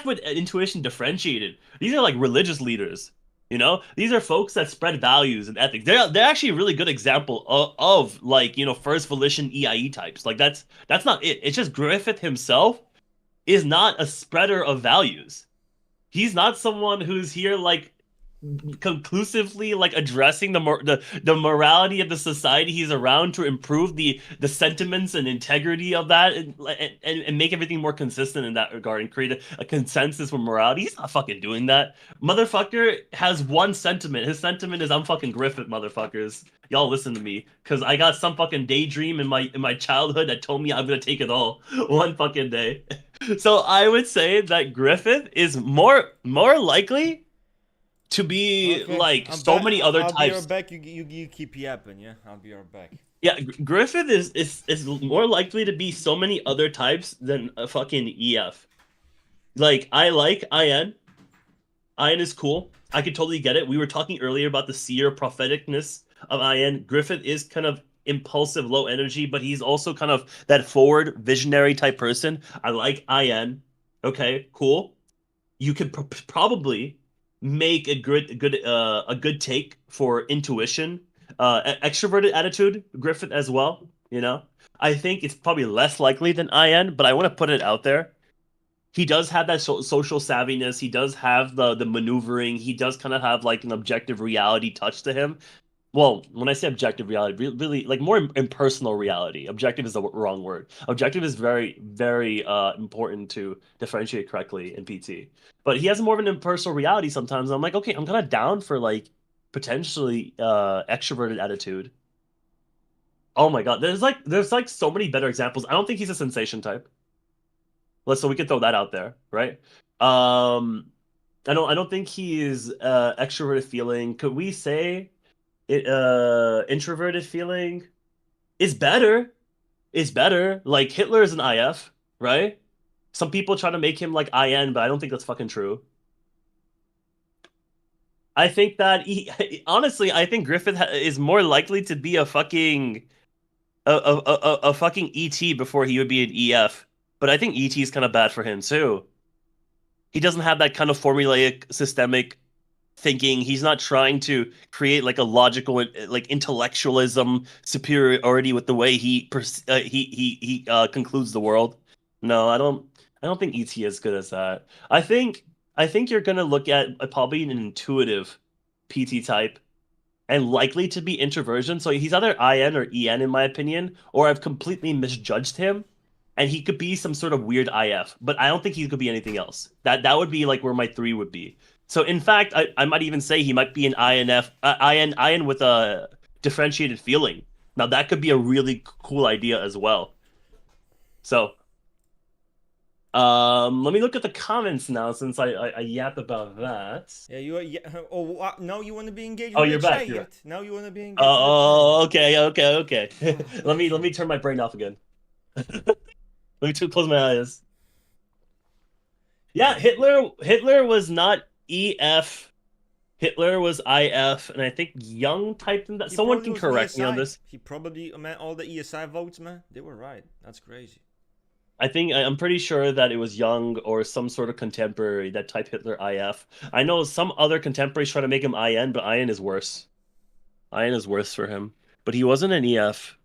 with intuition differentiated. These are like religious leaders. You know, these are folks that spread values and ethics. They're actually a really good example of like, you know, first volition EIE types. Like that's not it. It's just Griffith himself is not a spreader of values. He's not someone who's here like conclusively like addressing the morality of the society he's around to improve the sentiments and integrity of that and make everything more consistent in that regard and create a consensus with morality. He's not fucking doing that. Motherfucker has one sentiment. His sentiment is, I'm fucking Griffith, motherfuckers. Y'all listen to me, because I got some fucking daydream in my childhood that told me I'm gonna take it all one fucking day. So I would say that Griffith is more likely to be like so many other types. I'll be right back. You keep yapping, yeah? I'll be right back. Yeah, Griffith is more likely to be so many other types than a fucking EF. Like, I like IN. IN is cool. I could totally get it. We were talking earlier about the seer propheticness of IN. Griffith is kind of impulsive, low energy, but he's also kind of that forward visionary type person. I like IN. Okay, cool. You could probably make a good take for intuition, extroverted attitude, Griffith as well. You know, I think it's probably less likely than IN, but I want to put it out there. He does have that social savviness. He does have the maneuvering. He does kind of have like an objective reality touch to him. Well, when I say objective reality, really like more impersonal reality. Objective is the wrong word. Objective is very, very important to differentiate correctly in PT. But he has more of an impersonal reality sometimes. I'm like, okay, I'm kind of down for like potentially extroverted attitude. Oh my God, there's like so many better examples. I don't think he's a sensation type. So we can throw that out there, right? I don't think he is extroverted feeling. Could we say introverted feeling is better? Like Hitler is an IF, right? Some people try to make him like IN, but I don't think that's fucking true. I think that honestly, I think Griffith is more likely to be a fucking a fucking ET before he would be an EF. But I think ET is kind of bad for him too. He doesn't have that kind of formulaic, systemic thinking. He's not trying to create like a logical, like intellectualism superiority with the way he concludes the world. No, I don't think ET is good as that. I think you're gonna look at probably an intuitive PT type and likely to be introversion. So he's either IN or EN in my opinion, or I've completely misjudged him. And he could be some sort of weird IF, but I don't think he could be anything else. That would be like where my 3 would be. So in fact, I might even say he might be an IN with a differentiated feeling. Now that could be a really cool idea as well. So, let me look at the comments now since I yapped about that. Yeah, oh, now you want to be engaged. Oh, you're back. Now you want to be engaged. Oh, okay. let me turn my brain off again. Let me close my eyes. Yeah, Hitler was not EF. Hitler was IF, and I think Jung typed in that. Someone can correct me on this. He probably, man, all the ESI votes, man, they were right. That's crazy. I'm pretty sure that it was Jung or some sort of contemporary that typed Hitler IF. I know some other contemporaries try to make him IN, but IN is worse. IN is worse for him. But he wasn't an EF.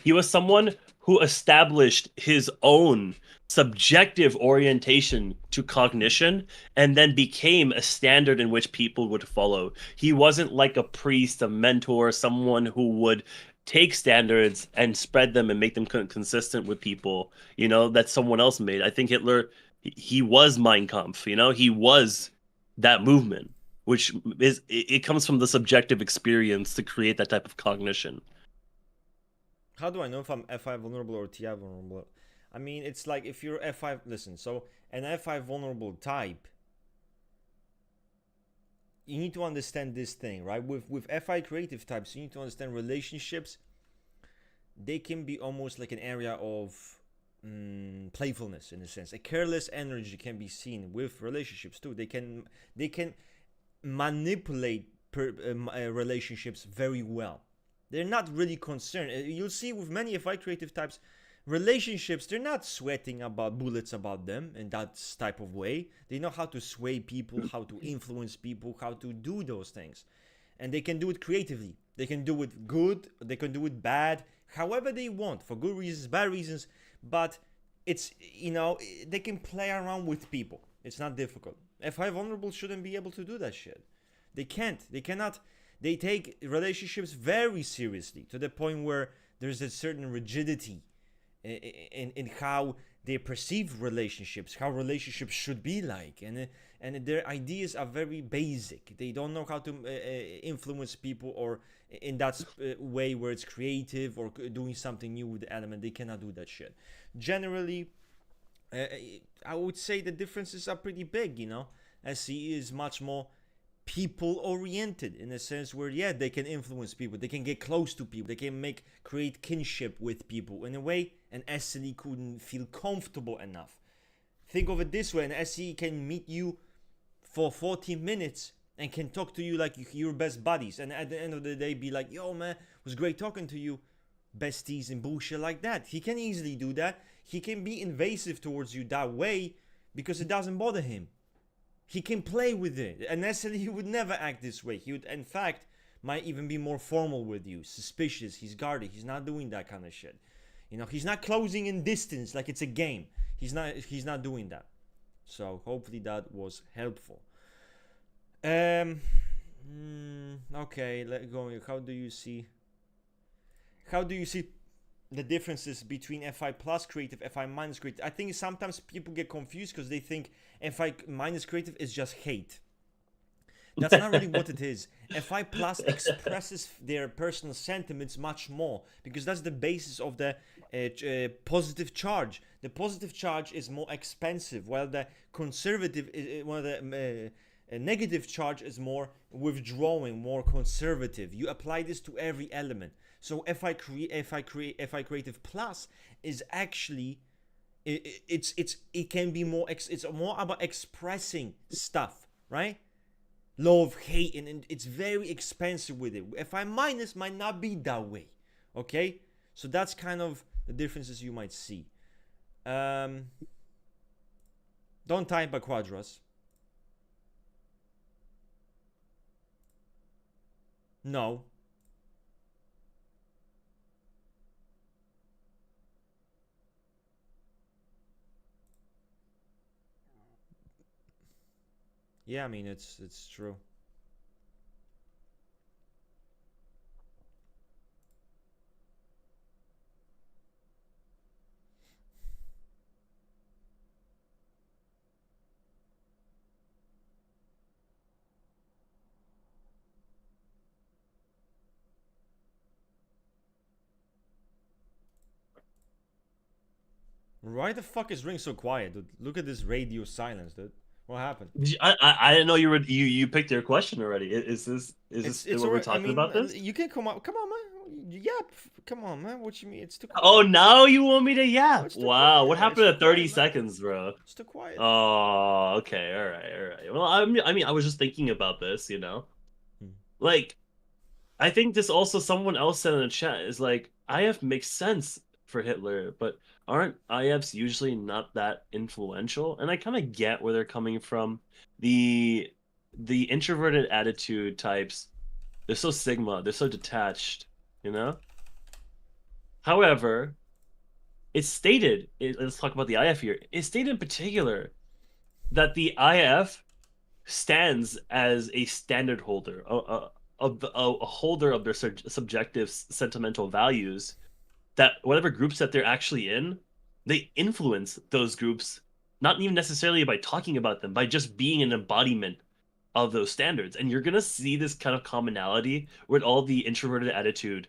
He was someone who established his own subjective orientation to cognition and then became a standard in which people would follow. He wasn't like a priest, a mentor, someone who would take standards and spread them and make them consistent with people, you know, that someone else made. I think Hitler, he was Mein Kampf, you know, he was that movement which is it comes from the subjective experience to create that type of cognition. How do I know if I'm F5 vulnerable or TI vulnerable? I mean, it's like if you're F5, listen, so an F5 vulnerable type, you need to understand this thing, right? With FI creative types, you need to understand relationships. They can be almost like an area of playfulness, in a sense. A careless energy can be seen with relationships too. They can manipulate relationships very well. They're not really concerned. You'll see with many FI creative types, relationships, they're not sweating about bullets about them in that type of way. They know how to sway people, how to influence people, how to do those things. And they can do it creatively. They can do it good, they can do it bad, however they want, for good reasons, bad reasons. But it's, they can play around with people. It's not difficult. FI vulnerable shouldn't be able to do that shit. They can't. They cannot. They take relationships very seriously, to the point where there's a certain rigidity in how they perceive relationships, how relationships should be like, and their ideas are very basic. They don't know how to influence people, or in that way where it's creative or doing something new with the element. They cannot do that shit. Generally, I would say the differences are pretty big. SE is much more people oriented, in a sense where they can influence people, they can get close to people, they can create kinship with people in a way an SE couldn't feel comfortable enough. Think of it this way: an SE can meet you for 40 minutes and can talk to you like you're best buddies, and at the end of the day be like, yo man, it was great talking to you, besties and bullshit like that. He can easily do that. He can be invasive towards you that way because it doesn't bother him. He can play with it, and necessarily he would never act this way. He would, in fact, might even be more formal with you, suspicious, he's guarded, he's not doing that kind of shit. He's not closing in distance like it's a game. He's not doing that. So hopefully that was helpful. Okay, let's go. How do you see the differences between FI plus creative, FI minus creative? I think sometimes people get confused because they think FI minus creative is just hate. That's not really what it is. FI plus expresses their personal sentiments much more, because that's the basis of the positive charge. The positive charge is more expensive, while the conservative, negative charge is more withdrawing, more conservative. You apply this to every element. So FI creative plus is actually it can be more it's more about expressing stuff, right? Love, hate, and it's very expensive with it. FI minus might not be that way. Okay, so that's kind of the differences you might see. Don't type by quadras. No. Yeah, I mean, it's true. Why the fuck is Ring so quiet, dude? Look at this radio silence, dude. What happened? I didn't know you picked your question already. Is this what we're talking about this? You can come on, man. Yap, come on, man. What you mean? It's too quiet. Oh, now you want me to yap? Wow, quiet. What happened to 30 seconds, bro? It's too quiet. Oh, okay, all right. Well, I mean, I was just thinking about this, like, I think this also someone else said in the chat is like, IF makes sense for Hitler, but aren't IFs usually not that influential? And I kind of get where they're coming from. The introverted attitude types, they're so sigma, they're so detached, However, it's stated, let's talk about the IF here. It's stated in particular that the IF stands as a standard holder, a holder of their subjective sentimental values, that whatever groups that they're actually in, they influence those groups, not even necessarily by talking about them, by just being an embodiment of those standards. And you're gonna see this kind of commonality with all the introverted attitude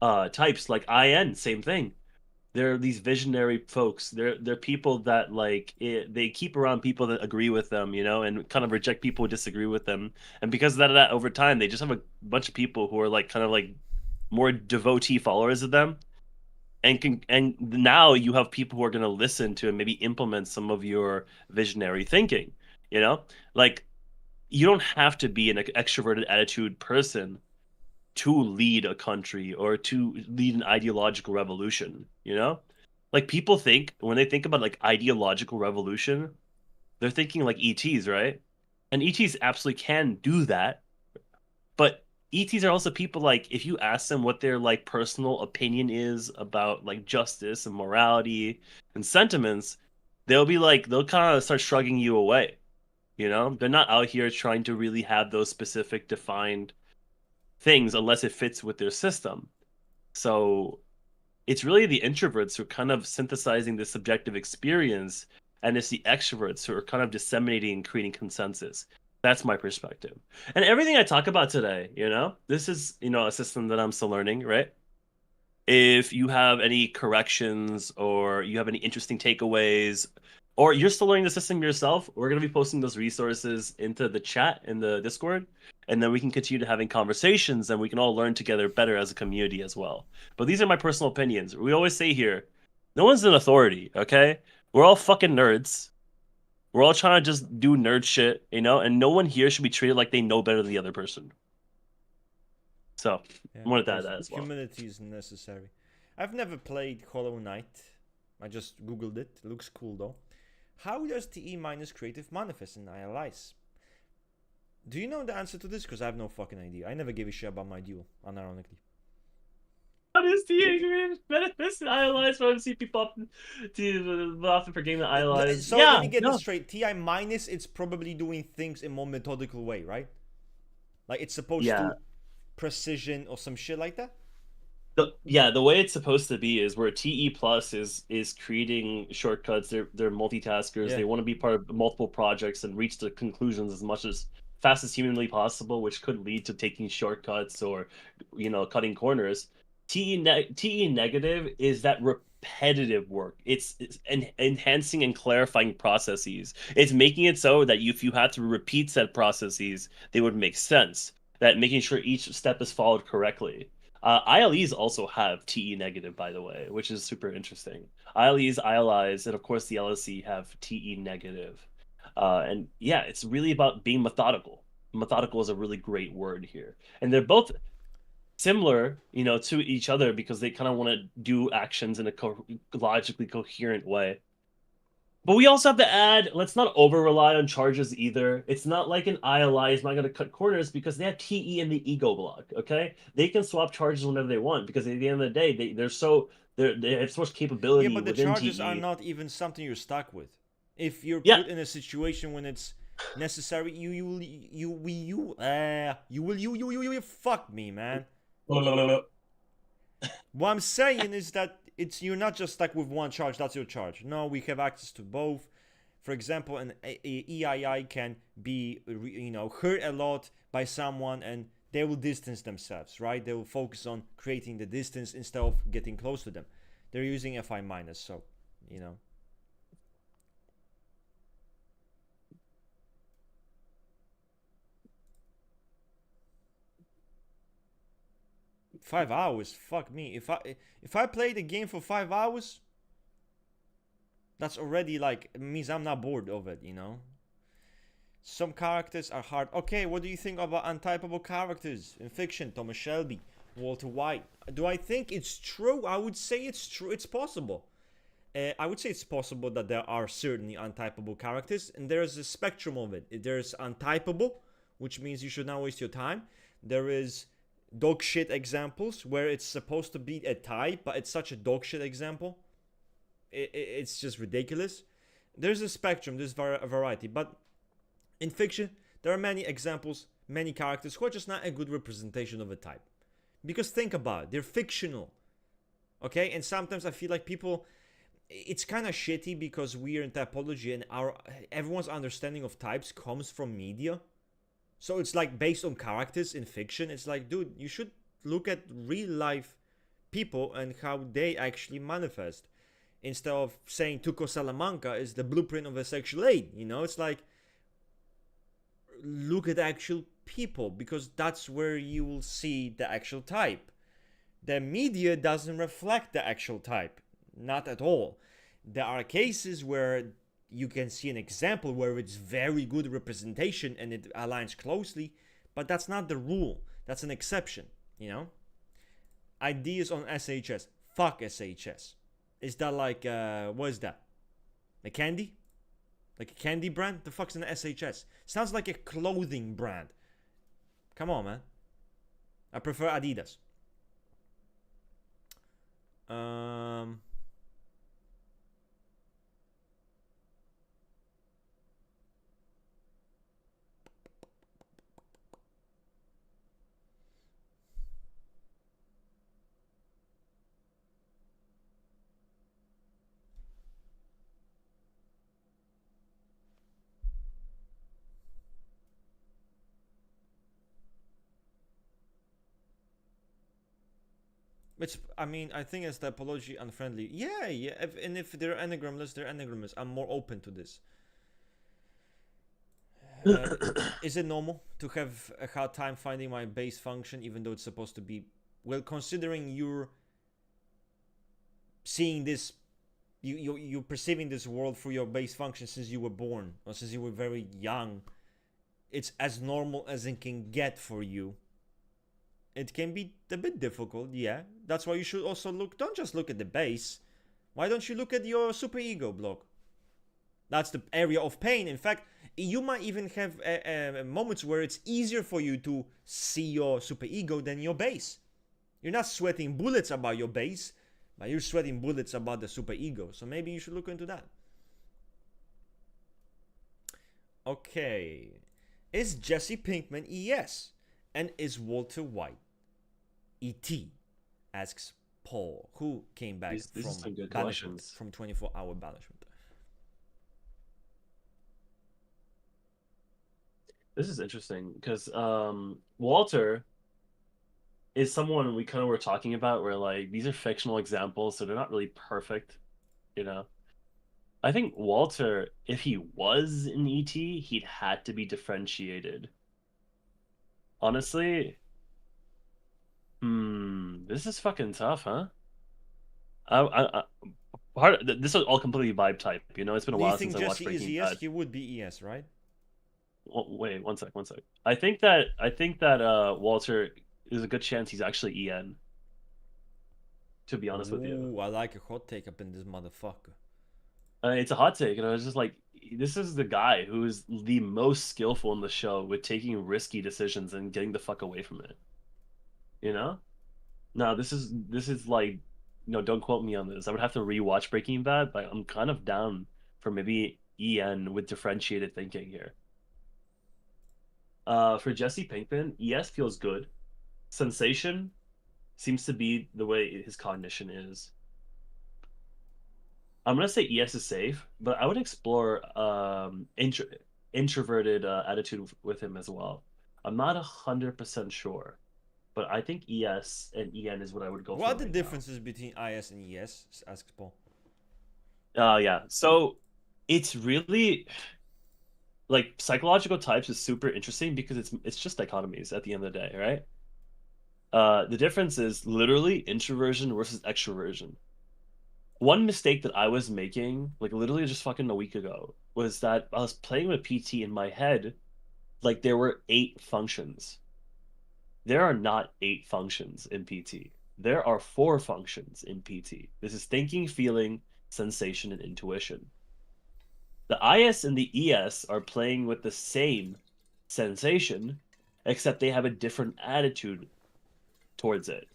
types, like IN, same thing. They're these visionary folks. They're people that they keep around people that agree with them, and kind of reject people who disagree with them. And because of that, over time, they just have a bunch of people who are like kind of like more devotee followers of them. And now you have people who are going to listen to and maybe implement some of your visionary thinking. Like you don't have to be an extroverted attitude person to lead a country or to lead an ideological revolution. Like people think when they think about like ideological revolution, they're thinking like ETs, right? And ETs absolutely can do that, but ETs are also people like if you ask them what their like personal opinion is about like justice and morality and sentiments, they'll kind of start shrugging you away. They're not out here trying to really have those specific defined things unless it fits with their system. So it's really the introverts who are kind of synthesizing the subjective experience, and it's the extroverts who are kind of disseminating and creating consensus. That's my perspective. And everything I talk about today, this is, a system that I'm still learning, right? If you have any corrections or you have any interesting takeaways, or you're still learning the system yourself, we're going to be posting those resources into the chat in the Discord, and then we can continue to having conversations and we can all learn together better as a community as well. But these are my personal opinions. We always say here, no one's an authority, okay? We're all fucking nerds. We're all trying to just do nerd shit, and no one here should be treated like they know better than the other person. So, I wanted to add that as well. Humility is necessary. I've never played Hollow Knight. I just googled it. It looks cool though. How does TE minus creative manifest in ILIs? Do you know the answer to this? Because I have no fucking idea. I never gave a shit about my duel, unironically. How does TE manifest in ILIs? When I see people often forgetting the ILIs. So let me get this straight. TI minus, it's probably doing things in a more methodical way, right? Like it's supposed to precision or some shit like that. The way it's supposed to be is where TE plus is creating shortcuts. They're multitaskers. They want to be part of multiple projects and reach the conclusions as fast as humanly possible, which could lead to taking shortcuts or cutting corners. TE negative is that repetitive work. It's enhancing and clarifying processes. It's making it so that if you had to repeat said processes, they would make sense. That making sure each step is followed correctly. ILEs also have TE negative, by the way, which is super interesting. ILEs, ILIs, and of course the LSE have TE negative. And yeah, it's really about being methodical. Methodical is a really great word here. And they're both similar, to each other because they kind of want to do actions in a logically coherent way. But we also have to add, let's not over-rely on charges either. It's not like an ILI is not going to cut corners because they have TE in the ego block, okay? They can swap charges whenever they want because at the end of the day, they have so much capability. Yeah, but the charges TE. are not even something you're stuck with. If you're put in a situation when it's necessary, you fuck me, man. What I'm saying is that you're not just stuck with one charge, that's your charge. No, we have access to both. For example, an EII can be, hurt a lot by someone and they will distance themselves, right? They will focus on creating the distance instead of getting close to them. They're using FI minus, so, 5 hours, fuck me. If I play the game for 5 hours, that's already means I'm not bored of it, Some characters are hard. Okay, what do you think about untypable characters in fiction? Thomas Shelby, Walter White. Do I think it's true? I would say it's true. It's possible. I would say it's possible that there are certainly untypable characters, and there's a spectrum of it. There's untypable, which means you should not waste your time. There is dog shit examples where it's supposed to be a type, but it's such a dog shit example. It's just ridiculous. There's a spectrum, there's a variety, but in fiction, there are many examples, many characters who are just not a good representation of a type. Because think about it, they're fictional. Okay? And sometimes I feel like people, it's kind of shitty because we are in typology and everyone's understanding of types comes from media. So it's like based on characters in fiction. It's like, dude, you should look at real life people and how they actually manifest, instead of saying Tuco Salamanca is the blueprint of a sexual aid. You know, it's like, look at actual people, because that's where you will see the actual type. The media doesn't reflect the actual type, not at all. There are cases where you can see an example where it's very good representation and it aligns closely, but that's not the rule. That's an exception, you know? Ideas on SHS. Fuck SHS. Is that like, what is that? A candy? Like a candy brand? The fuck's an SHS? Sounds like a clothing brand. Come on, man. I prefer Adidas. Which, I mean, I think it's typology unfriendly. Yeah. If they're Enneagramless, they're Enneagramless. I'm more open to this. Is it normal to have a hard time finding my base function, even though it's supposed to be... Well, considering you're seeing this, you're perceiving this world through your base function since you were born, or since you were very young, it's as normal as it can get for you. It can be a bit difficult, yeah. That's why you should also look... Don't just look at the base. Why don't you look at your superego block? That's the area of pain. In fact, you might even have moments where it's easier for you to see your superego than your base. You're not sweating bullets about your base, but you're sweating bullets about the superego. So maybe you should look into that. Okay. Is Jesse Pinkman ES? And is Walter White ET? Asks Paul, who came back from banishment, from 24-hour banishment. This is interesting because Walter is someone we kind of were talking about where like these are fictional examples, so they're not really perfect, you know. I think Walter, if he was an ET, he'd had to be differentiated. Honestly, this is fucking tough, huh? This is all completely vibe type, you know. It's been a while since I watched Breaking Bad. Do you think Jesse is ES? He would be ES, right? Wait, one sec. I think that Walter is a good chance he's actually EN. To be honest with you. I like a hot take up in this motherfucker. It's a hot take, and I was just like, this is the guy who is the most skillful in the show with taking risky decisions and getting the fuck away from it. You know? No, this is like, don't quote me on this. I would have to rewatch Breaking Bad, but I'm kind of down for maybe EN with differentiated thinking here. For Jesse Pinkman, ES feels good. Sensation seems to be the way his cognition is. I'm gonna say ES is safe, but I would explore introverted attitude with him as well. I'm not 100% sure, but I think ES and EN is what I would go for. What are the differences between IS and ES? Asks Paul. Yeah. So it's really like psychological types is super interesting because it's just dichotomies at the end of the day, right? The difference is literally introversion versus extroversion. One mistake that I was making, like literally just fucking a week ago, was that I was playing with PT in my head like there were 8 functions. There are not 8 functions in PT. There are 4 functions in PT. This is thinking, feeling, sensation, and intuition. The IS and the ES are playing with the same sensation, except they have a different attitude towards it.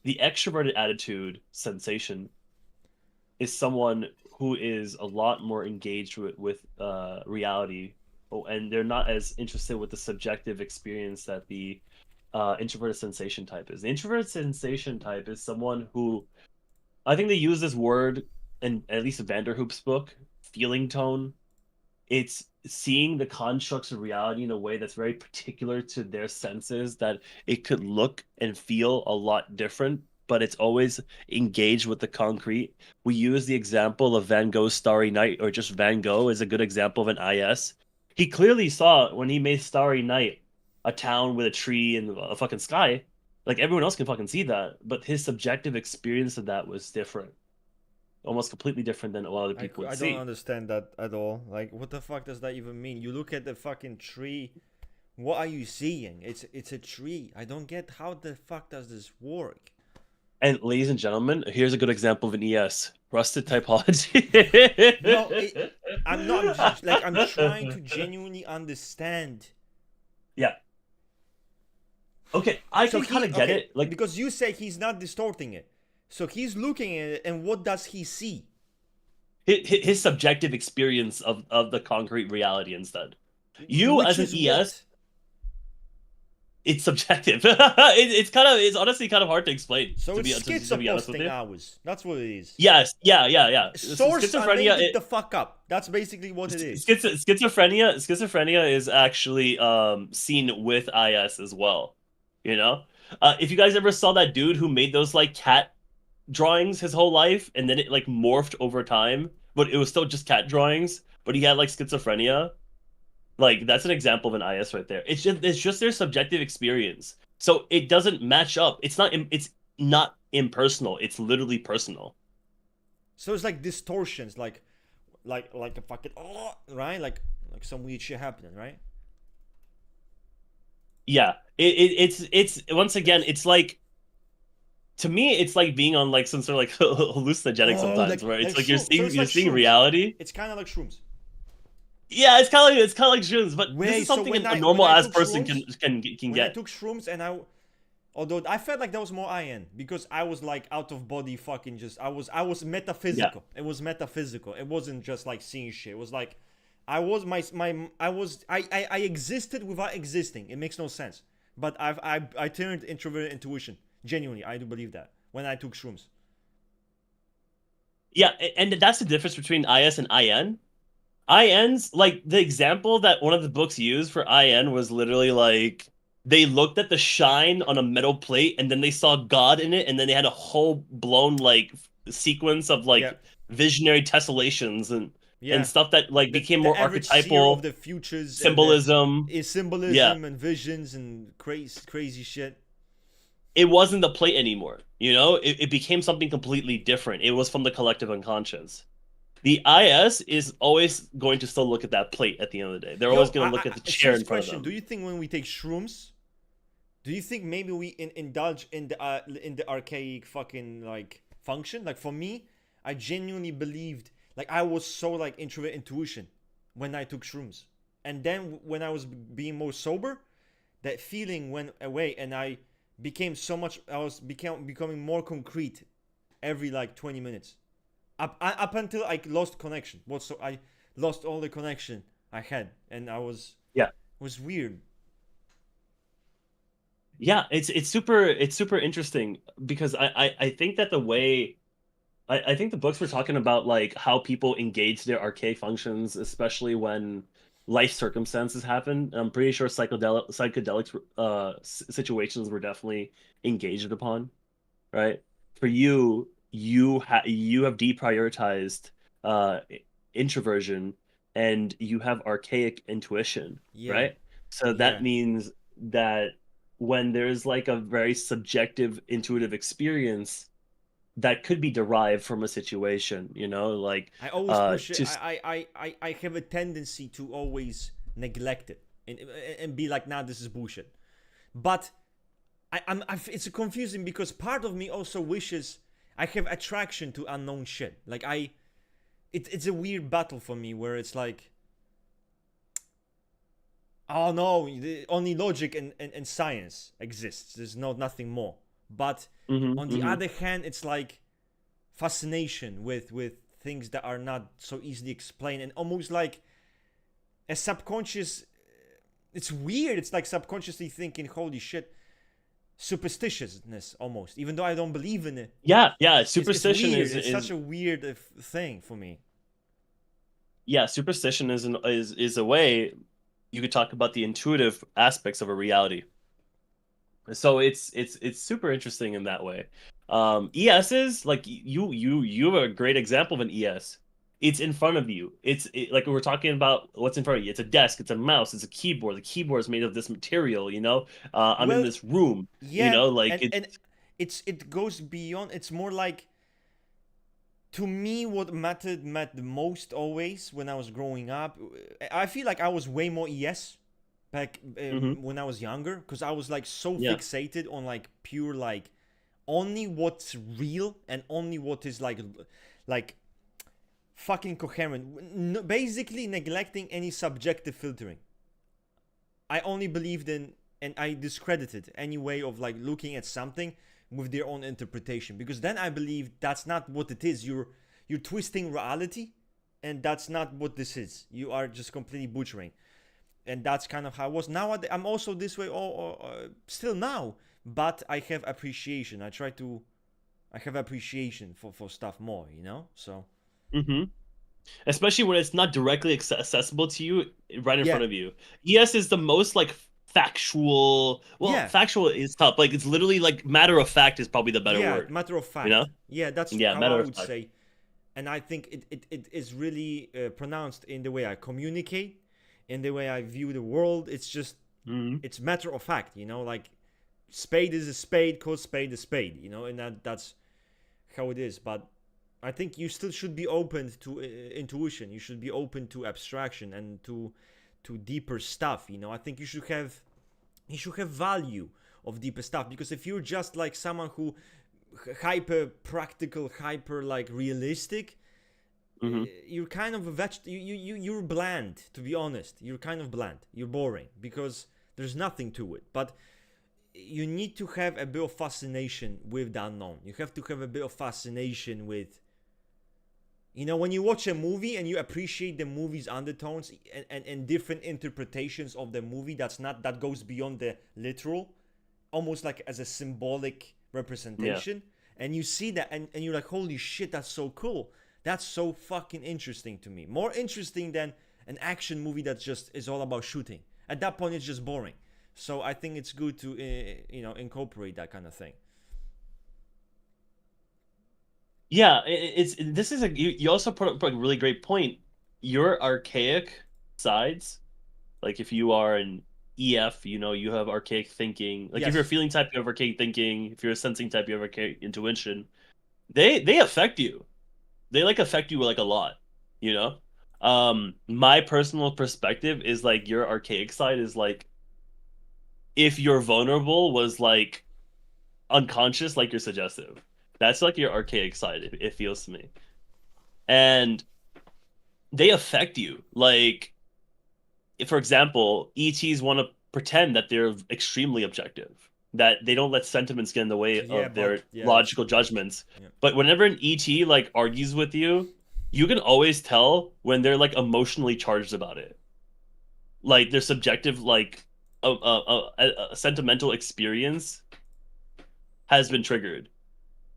The extroverted attitude sensation is someone who is a lot more engaged with reality, and they're not as interested with the subjective experience that the introverted sensation type is. The introverted sensation type is someone who I think they use this word in at least Vanderhoop's book, feeling tone. It's seeing the constructs of reality in a way that's very particular to their senses, that it could look and feel a lot different, but it's always engaged with the concrete. We use the example of Van Gogh's Starry Night, or just Van Gogh is a good example of an IS. He clearly saw when he made Starry Night a town with a tree and a fucking sky. Like everyone else can fucking see that, but his subjective experience of that was different, almost completely different than a lot of people would I don't see. understand that at all. Like, what the fuck does that even mean? You look at the fucking tree. What are you seeing? It's a tree. I don't get how the fuck does this work. And ladies and gentlemen, here's a good example of an ES. Rusted typology. No, I'm not. I'm trying to genuinely understand. Yeah. Okay, I can kind of get it. Like, because you say he's not distorting it, so he's looking at it, and what does he see? his subjective experience of the concrete reality instead. You Which as an is ES, what? it's subjective. It's honestly kind of hard to explain. So to be it's honest with schizoposting you. hours. That's what it is. Yes, yeah. Source, I made it the fuck up. That's basically what it is. Schizophrenia is actually seen with IS as well. You know, if you guys ever saw that dude who made those like cat drawings his whole life, and then it like morphed over time, but it was still just cat drawings, but he had like schizophrenia. Like that's an example of an IS right there. It's just their subjective experience. So it doesn't match up. It's not impersonal. It's literally personal. So it's like distortions, like a fucking right, like some weird shit happening, right? Yeah. It's once again, it's like, to me, it's like being on like some sort of like hallucinogenic sometimes, where it's like you're seeing shrooms. reality. It's kind of like shrooms. Yeah, it's kind of like shrooms, but Wait, this is something so a normal ass took person shrooms, can when I get. took shrooms, although I felt like that was more IN, because I was like out of body fucking just I was metaphysical. Yeah. It was metaphysical. It wasn't just like seeing shit. It was like I existed without existing. It makes no sense. But I turned introverted intuition. Genuinely, I do believe that when I took shrooms. Yeah, and that's the difference between IS and IN. INs, like the example that one of the books used for IN was literally like they looked at the shine on a metal plate and then they saw God in it, and then they had a whole blown like sequence of Yeah, like visionary tessellations and yeah. stuff that like became The more average seer of archetypal the futures and the symbolism. is Yeah, symbolism and visions and crazy shit. it wasn't the plate anymore. It became something completely different. It was from the collective unconscious. The IS is always going to still look at that plate at the end of the day. They're always going to look at the chair in front of them. Do you think when we take shrooms, do you think maybe we indulge in the archaic fucking like function? Like for me, I genuinely believed, like I was so like introvert intuition when I took shrooms, and then when I was being more sober, that feeling went away, and I became so much. I was becoming more concrete every like 20 minutes, up until I lost connection. I lost all the connection I had, and Yeah. it was weird. Yeah, it's super interesting because I think that the way I think the books were talking about like how people engage their archaic functions, especially when life circumstances happen. I'm pretty sure psychedelics situations were definitely engaged upon, right? For you, you have deprioritized uh introversion, and you have archaic intuition, Yeah, right? So that yeah. means that when there's like a very subjective intuitive experience that could be derived from a situation, like I always push it. just I have a tendency to always neglect it and be like, nah, this is bullshit. But it's confusing because part of me also wishes I have attraction to unknown shit. Like it's a weird battle for me where it's like, oh no, only logic and science exists. There's nothing more. But on the other hand, it's like fascination with things that are not so easily explained, and almost like a subconscious. It's weird. It's like subconsciously thinking, holy shit, superstitiousness almost, even though I don't believe in it. Yeah, It's superstition weird. is It's such a weird thing for me. yeah, superstition is a way you could talk about the intuitive aspects of a reality. So it's super interesting in that way. ESs, like you have a great example of an ES. It's in front of you. Like we're talking about what's in front of you. It's a desk, it's a mouse, it's a keyboard. The keyboard is made of this material, you know. I'm in Well, this room, you yeah, know, like and it goes beyond. It's more like, to me, what mattered the most always when I was growing up. I feel like I was way more ES back Mhm. when I was younger, because I was like so Yeah. fixated on like pure like only what's real and only what is like fucking coherent. Basically neglecting any subjective filtering. I only believed in, and I discredited any way of like looking at something with their own interpretation, because then I believe that's not what it is. You're twisting reality, and that's not what this is. You are just completely butchering, and that's kind of how I was. Now I'm also this way, still now, but I have appreciation. I have appreciation for stuff more, you know. So Mhm. Especially when it's not directly accessible to you right in yeah, front of you. ES is the most like factual. Well, yeah, factual is tough. Like it's literally like matter of fact is probably the better yeah. word. Matter of You know? fact, yeah, that's Yeah, how I matter of would fact. say. And I think it is really pronounced in the way I communicate, in the way I view the world. It's just, Mhm. it's matter of fact, you know, like spade is a spade, call spade a spade, you know, and that's how it is. But I think you still should be open to intuition. You should be open to abstraction and to deeper stuff, you know. I think you should have value of deeper stuff, because if you're just like someone who hyper practical, hyper like realistic, Mhm. you're kind of a you're bland, to be honest. You're kind of bland, you're boring, because there's nothing to it. But you need to have a bit of fascination with the unknown. You have to have a bit of fascination with, you know, when you watch a movie and you appreciate the movie's undertones and different interpretations of the movie, that goes beyond the literal, almost like as a symbolic Yeah. representation. And you see that, and you're like, holy shit, that's so cool. That's so fucking interesting to me. More interesting than an action movie that just is all about shooting. At that point, it's just boring. So I think it's good to incorporate that kind of thing. Yeah, it's this is a you also put up a really great point. Your archaic sides, like if you are an EF, you know, you have archaic thinking. Like if you're a Yes. feeling type, you have archaic thinking. If you're a sensing type, you have archaic intuition. They affect you. They like affect you like a lot, you know? My personal perspective is like your archaic side is like if you're vulnerable was like unconscious, like you're suggestive. That's like your archaic side, it feels to me. And they affect you. Like, if, for example, ETs want to pretend that they're extremely objective, that they don't let sentiments get in the way Yeah, of their but yeah, that's logical true. That's true. judgments. Yeah. But whenever an ET like argues with you, you can always tell when they're like emotionally charged about it. Like their subjective, like a sentimental experience has been triggered,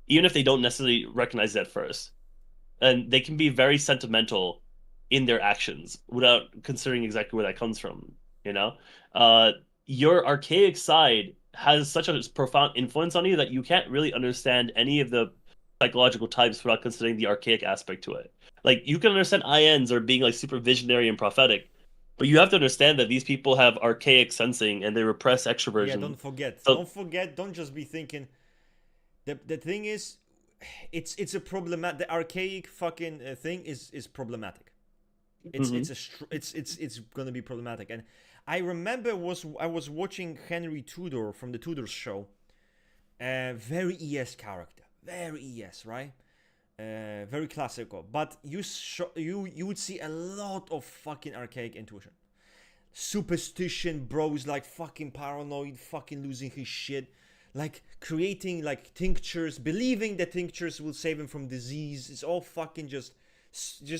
even if they don't necessarily recognize it at first. And they can be very sentimental in their actions without considering exactly where that comes from. You know, uh, your archaic side has such a profound influence on you that you can't really understand any of the psychological types without considering the archaic aspect to it. Like you can understand INs are being like super visionary and prophetic, but you have to understand that these people have archaic sensing and they repress Yeah, extroversion. don't forget. So Don't forget. Don't just be thinking. The thing is, it's a problematic. The archaic fucking thing is problematic. mhm. It's gonna be problematic. And I remember I was watching Henry Tudor from the Tudors show. Very ES character, very ES, right? Very classical. But you would see a lot of fucking archaic intuition, superstition, bros, like fucking paranoid, fucking losing his shit, like creating like tinctures, believing that tinctures will save him from disease. It's all fucking just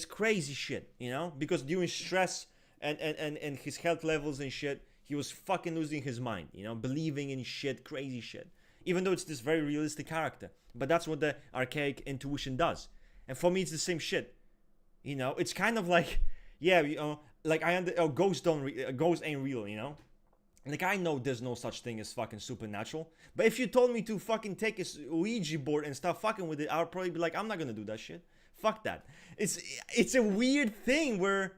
crazy shit, you know? Because during stress and his health levels and shit, He was fucking losing his mind, you know, believing in shit, crazy shit. Even though it's this very realistic character. But that's what the archaic intuition does. And for me, it's the same shit. You know, it's kind of like, yeah, you know, like ghosts ain't real, you know? Like, I know there's no such thing as fucking supernatural. But if you told me to fucking take a Ouija board and start fucking with it, I would probably be like, I'm not gonna do that shit. Fuck that. It's a weird thing where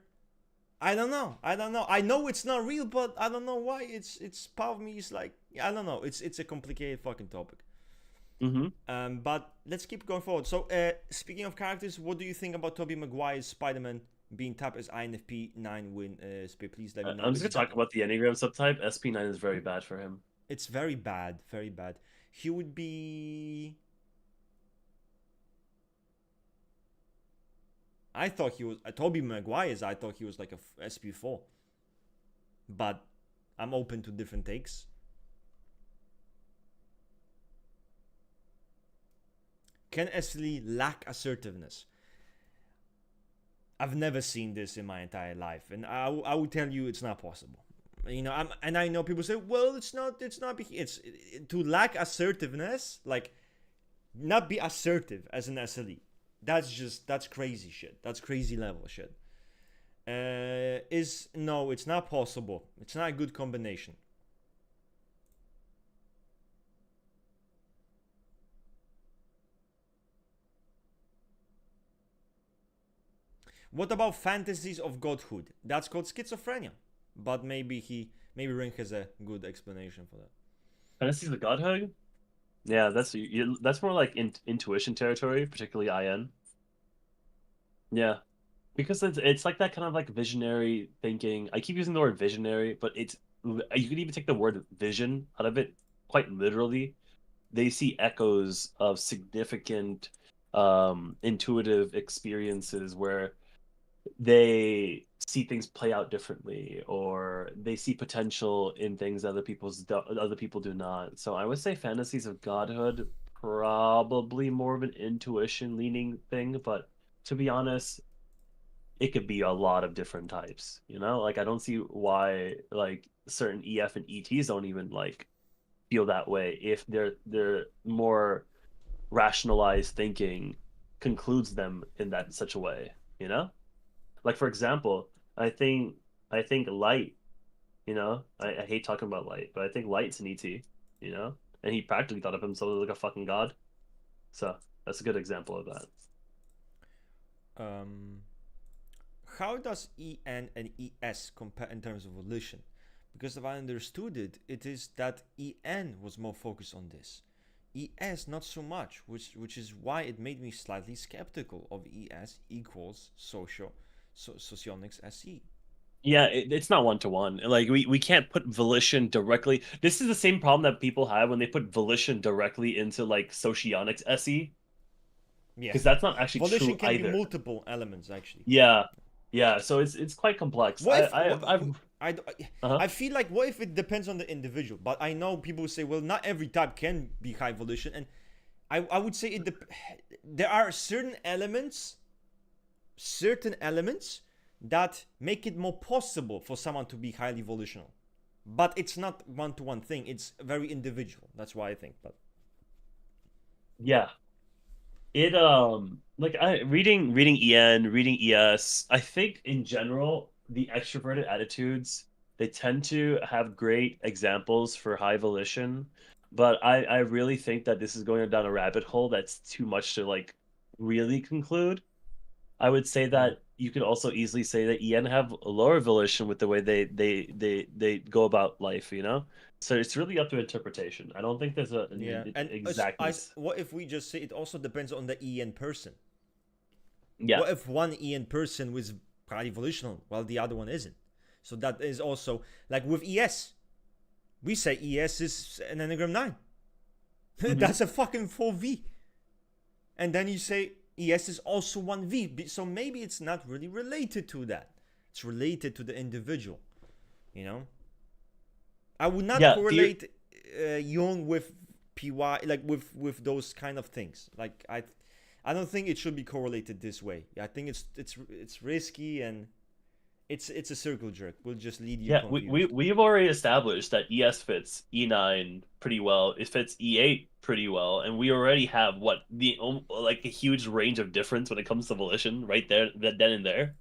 I don't know. I know it's not real, but I don't know why. It's part of me is like, I don't know. It's a complicated fucking topic. But let's keep going forward. So speaking of characters, what do you think about Tobey Maguire's Spider-Man being tapped as INFP 9 win? Please let me know. I'm just gonna talk about the Enneagram subtype. SP9 is very bad for him. It's very bad, very bad. He would be. I thought he was Tobey Maguire's. I thought he was like a SP4, but I'm open to different takes. Can SLE lack assertiveness? I've never seen this in my entire life, and I would tell you it's not possible. You know, I know people say, well, it's not to lack assertiveness, like not be assertive as an SLE. That's crazy shit. That's crazy level shit. No, it's not possible. It's not a good combination. What about fantasies of godhood? That's called schizophrenia. But maybe Ring has a good explanation for that. Fantasies of godhood? Yeah, that's more like intuition territory, particularly IN. Yeah, because it's like that kind of like visionary thinking. I keep using the word visionary, but you could even take the word vision out of it quite literally. They see echoes of significant intuitive experiences where they see things play out differently, or they see potential in things other people do not. So I would say fantasies of godhood, probably more of an intuition leaning thing, but to be honest, it could be a lot of different types, you know? Like, I don't see why like certain EF and ETs don't even like feel that way if they're more rationalized thinking concludes them in that such a way, you know? Like, for example, I think Light, you know, I hate talking about Light, but I think Light's an ET, you know, and he practically thought of himself as like a fucking god. So that's a good example of that. How does EN and ES compare in terms of volition? Because if I understood it, it is that EN was more focused on this. ES not so much, which is why it made me slightly skeptical of ES equals Socionics SE. Yeah, it's not one-to-one. Like, we can't put volition directly. This is the same problem that people have when they put volition directly into like Socionics SE. Yeah, because that's not actually volition true can either. be multiple elements actually. Yeah. So it's quite complex. I feel like, what if it depends on the individual? But I know people say, well, not every type can be high volition, and I would say there are certain elements that make it more possible for someone to be highly volitional, but it's not one-to-one thing. It's very individual. That's why I think. But yeah, it like reading EN, reading ES, I think in general the extroverted attitudes, they tend to have great examples for high volition, but I really think that this is going down a rabbit hole that's too much to like really conclude. I would say that you could also easily say that EN have a lower volition with the way they go about life, you know? So it's really up to interpretation. I don't think there's an exactness. What if we just say it also depends on the EN person? Yeah. What if one EN person was highly volitional while the other one isn't? So that is also like with ES. We say ES is an Enneagram 9. Mm-hmm. That's a fucking 4V. And then you say ES is also 1V. So maybe it's not really related to that. It's related to the individual. You know? I would not correlate Jung with PY, like with those kind of things. Like I don't think it should be correlated this way. I think it's risky, and It's a circle jerk. We'll just lead you Yeah, confused. we've already established that ES fits E9 pretty well. It fits E8 pretty well, and we already have what the like a huge range of difference when it comes to volition right there, that then and there.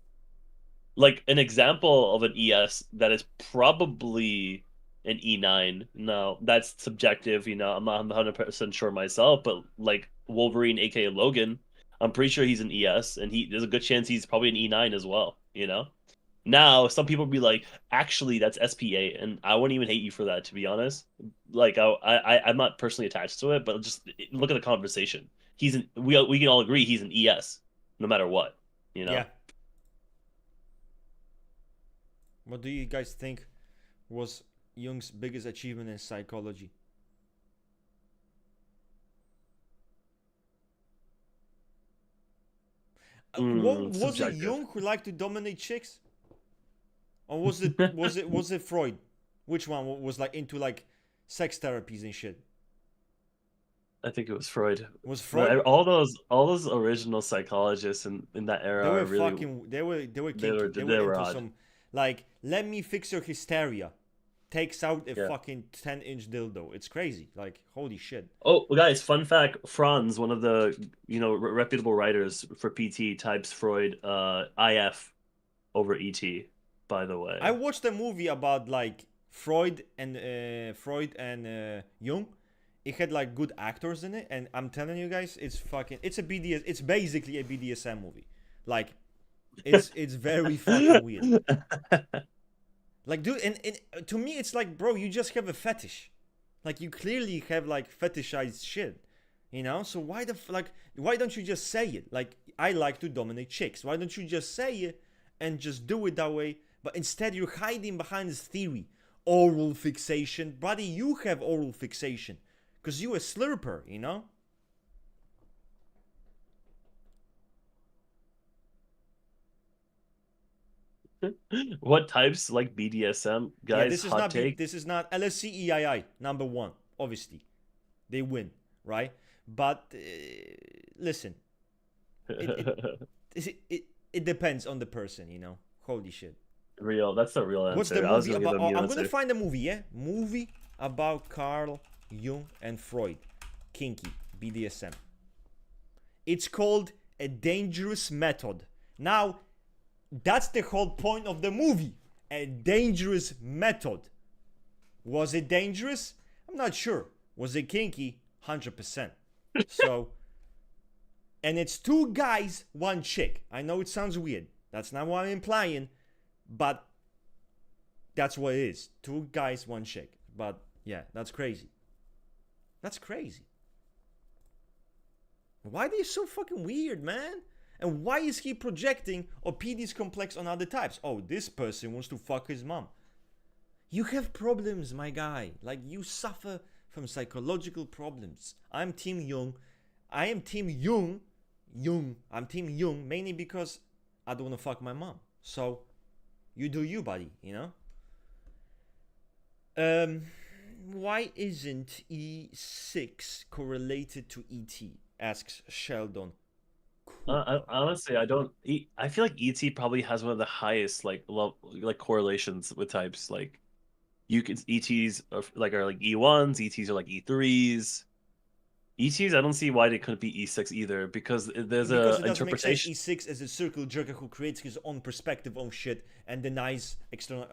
Like an example of an ES that is probably an E9. No, that's subjective. I'm not 100% sure myself, but like Wolverine, aka Logan, I'm pretty sure he's an ES, and there's a good chance he's probably an E9 as well. Now, some people be like, actually, that's SPA, and I wouldn't even hate you for that, to be honest. Like, I'm not personally attached to it, but just look at the conversation. We can all agree he's an ES, no matter what. Yeah. What do you guys think was Jung's biggest achievement in psychology? Was it Subjective. Jung who liked to dominate chicks, or was it Freud? Which one was like into like sex therapies and shit? I think it was Freud. Was Freud? All those original psychologists in that era They were are really fucking. They were they kinky. were They they were were into odd. some like let me fix your hysteria. Takes out a Yeah. fucking 10-inch dildo. It's crazy. Like holy shit. Oh, guys, fun fact: Franz, one of the reputable writers for PT, types Freud IF over ET. By the way, I watched a movie about like Freud and Jung. It had like good actors in it, and I'm telling you guys, it's basically a BDSM movie. Like, it's very fucking weird. Like, dude, and to me, it's like, bro, you just have a fetish. Like, you clearly have like fetishized shit, So why don't you just say it? Like, I like to dominate chicks. Why don't you just say it and just do it that way? But instead, you're hiding behind this theory, oral fixation. Buddy, you have oral fixation, cause you a slurper, what types like BDSM, Yeah, guys? Hot take. this is not LSCEII number one. Obviously, they win, right? But listen, it it depends on the person, Holy shit. Real. That's the real answer. What's the I was movie gonna give about? them the I'm gonna answer. find a movie, yeah? Movie about Carl Jung and Freud. Kinky, BDSM. It's called A Dangerous Method. Now, that's the whole point of the movie. A dangerous method. Was it dangerous? I'm not sure. Was it kinky? 100%. So, and it's two guys, one chick. I know it sounds weird. That's not what I'm implying, but that's what it is. Two guys, one chick. But yeah, that's crazy. That's crazy. Why are they so fucking weird, man? And why is he projecting Oedipus complex on other types? Oh, this person wants to fuck his mom. You have problems, my guy. Like, you suffer from psychological problems. I'm Team Jung. I am Team Jung. I'm Team Jung mainly because I don't want to fuck my mom. So, you do you, buddy, Why isn't E6 correlated to ET? Asks Sheldon. Honestly, I feel like ET probably has one of the highest like correlations with types. Like ETs are like E1s, ETs are like E3s. ETs, I don't see why they couldn't be E6 either, because there's Because a it doesn't make sense. interpretation. E6 is a circle jerker who creates his own perspective on shit and denies external,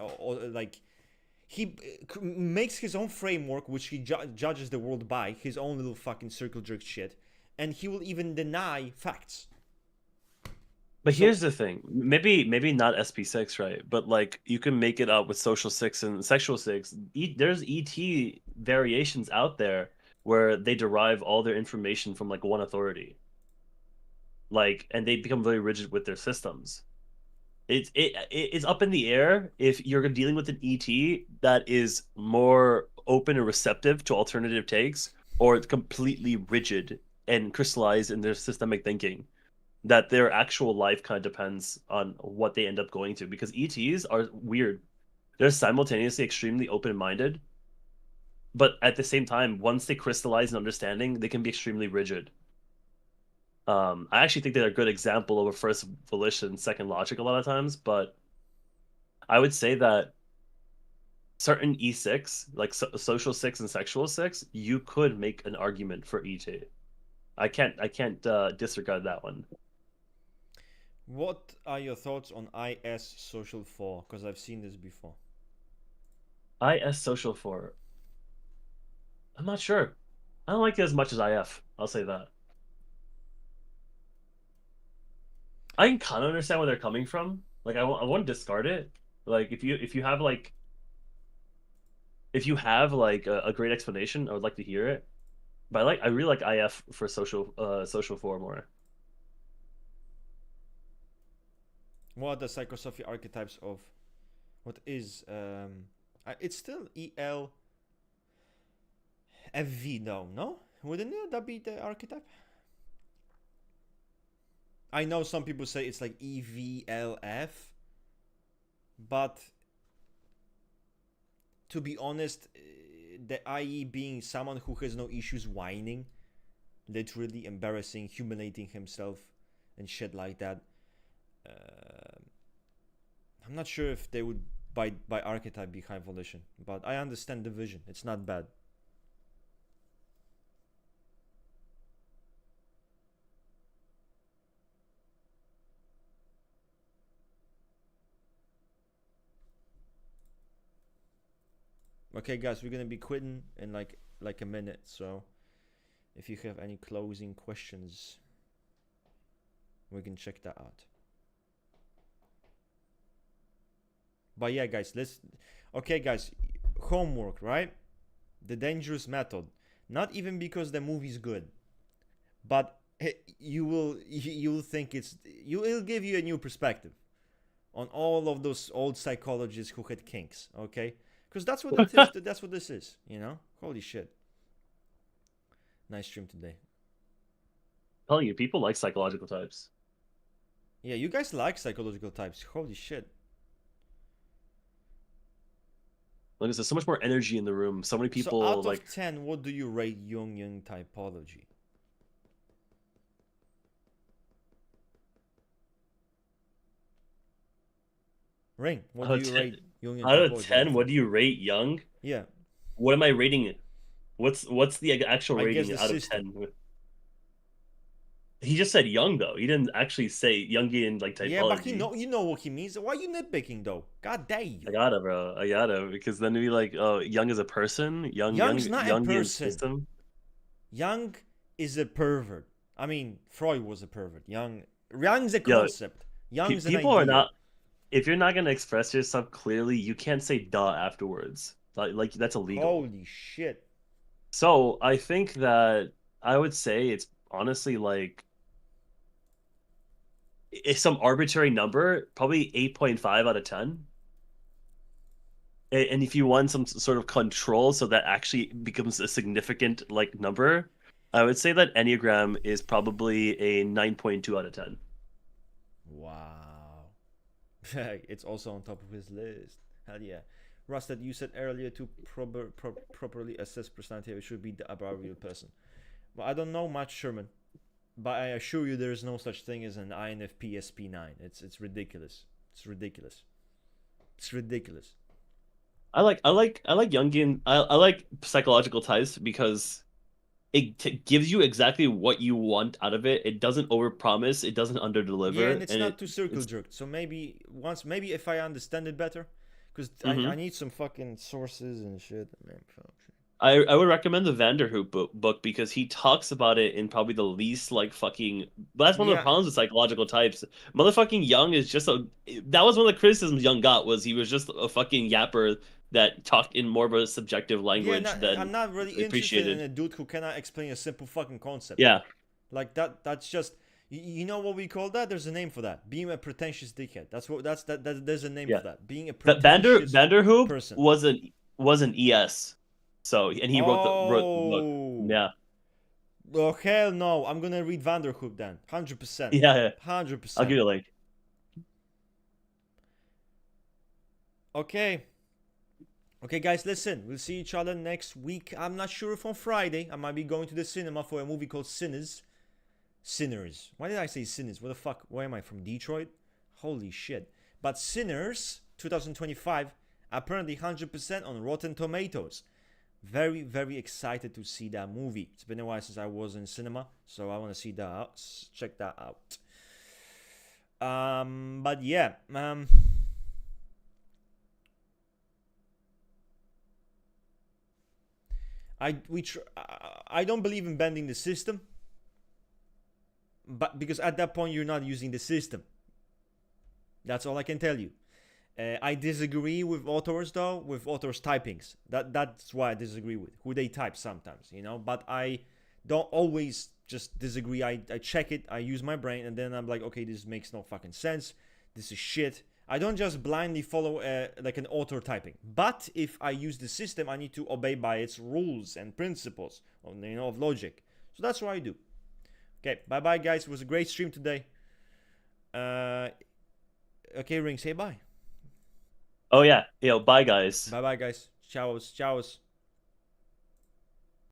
he makes his own framework, which he judges the world by, his own little fucking circle jerk shit, and he will even deny facts. But here's the thing, maybe not SP6, right? But like you can make it up with social 6 and sexual 6. There's ET variations out there where they derive all their information from like one authority, and they become very rigid with their systems. It's up in the air if you're dealing with an ET that is more open and receptive to alternative takes, or it's completely rigid and crystallized in their systemic thinking, that their actual life kind of depends on what they end up going to, because ETs are weird. They're simultaneously extremely open-minded, but at the same time, once they crystallize an understanding, they can be extremely rigid. I actually think they're a good example of a first volition, second logic a lot of times, but I would say that certain E6, like social 6 and sexual 6, you could make an argument for E2. I can't disregard that one. What are your thoughts on IS social 4? Because I've seen this before. IS social 4. I'm not sure. I don't like it as much as IF. I'll say that. I can kind of understand where they're coming from. Like I won't discard it. Like if you have like a great explanation, I would like to hear it. But I really like IF for social 4 more. What are the psychosophy archetypes of what is it's still EL FV though, no? Wouldn't that be the archetype? I know some people say it's like EVLF, but to be honest, the IE being someone who has no issues whining, literally embarrassing, humiliating himself and shit like that. I'm not sure if they would by archetype be high volition, but I understand the vision. It's not bad. Okay, guys, we're gonna be quitting in like a minute, so if you have any closing questions, we can check that out. But yeah, guys, okay, guys, homework, right? The Dangerous Method. Not even because the movie's good, but you'll think it'll give you a new perspective on all of those old psychologists who had kinks, okay? Because that's what it is. That's what this is, you know? Holy shit. Nice stream today. I'm telling you, people like psychological types. Yeah, you guys like psychological types. Holy shit. Like there's so much more energy in the room. So many people So out like of 10, what do you rate Jungian typology? Ring, what do you rate Jungian out typology? of 10, what do you rate Jung? Yeah. What am I rating it? What's the actual I guess rating the out system. of 10? He just said Jung though. He didn't actually say Jungian like typology. Yeah, but you know what he means. Why are you nitpicking though? God damn. I gotta, bro. I gotta, because then we like, oh, Jung is a person. Jung's not a Jungian person. system. Jung is a pervert. I mean, Freud was a pervert. Jung's a Yo, concept. Jung's an people idea. are not. If you're not gonna express yourself clearly, you can't say duh afterwards. Like that's illegal. Holy shit. So I think that I would say it's honestly like it's some arbitrary number, probably 8.5 out of 10. And if you want some sort of control so that actually becomes a significant like number, I would say that Enneagram is probably a 9.2 out of 10. Wow. It's also on top of his list. Hell yeah. Rusted, you said earlier to properly assess personality, it should be the above person. But I don't know much, Sherman. But I assure you, there is no such thing as an INFP SP9. It's ridiculous. It's ridiculous. It's ridiculous. I like Jungian. I like psychological types because it gives you exactly what you want out of it. It doesn't overpromise. It doesn't underdeliver. Yeah, and it's not too circle jerked. So maybe if I understand it better, because I need some fucking sources and shit. Man, I would recommend the Vanderhoop book because he talks about it in probably the least like fucking. But that's one of the problems with psychological types. Motherfucking Jung is just a. That was one of the criticisms Jung got, was he was just a fucking yapper that talked in more of a subjective language than I'm not really interested in a dude who cannot explain a simple fucking concept. Yeah, like that's just. You know what we call that? There's a name for that. Being a pretentious dickhead. There's a name for that. Being a pretentious Vanderhoop person. was an ES. So and he wrote the book. Yeah. Oh hell no! I'm gonna read Vanderhoop then. 100%. Yeah. 100%. I'll give you a link. Okay. Okay, guys, listen. We'll see each other next week. I'm not sure if on Friday. I might be going to the cinema for a movie called Sinners. Why did I say Sinners? What the fuck? Where am I, from Detroit? Holy shit. But Sinners 2025 apparently 100% on Rotten Tomatoes. Very, very excited to see that movie. It's been a while since I was in cinema, so I want to see that out. Check that out. But yeah, I don't believe in bending the system, but because at that point you're not using the system. That's all I can tell you. I disagree with authors though, with authors' typings. That's why I disagree with who they type sometimes, you know. But I don't always just disagree. I check it, I use my brain, and then I'm like, okay, this makes no fucking sense. This is shit. I don't just blindly follow like an author typing. But if I use the system, I need to obey by its rules and principles, you know, of logic. So that's what I do. Okay, bye bye guys. It was a great stream today. Okay, Ring, say bye. Oh yeah, bye guys. Bye bye guys. Ciao.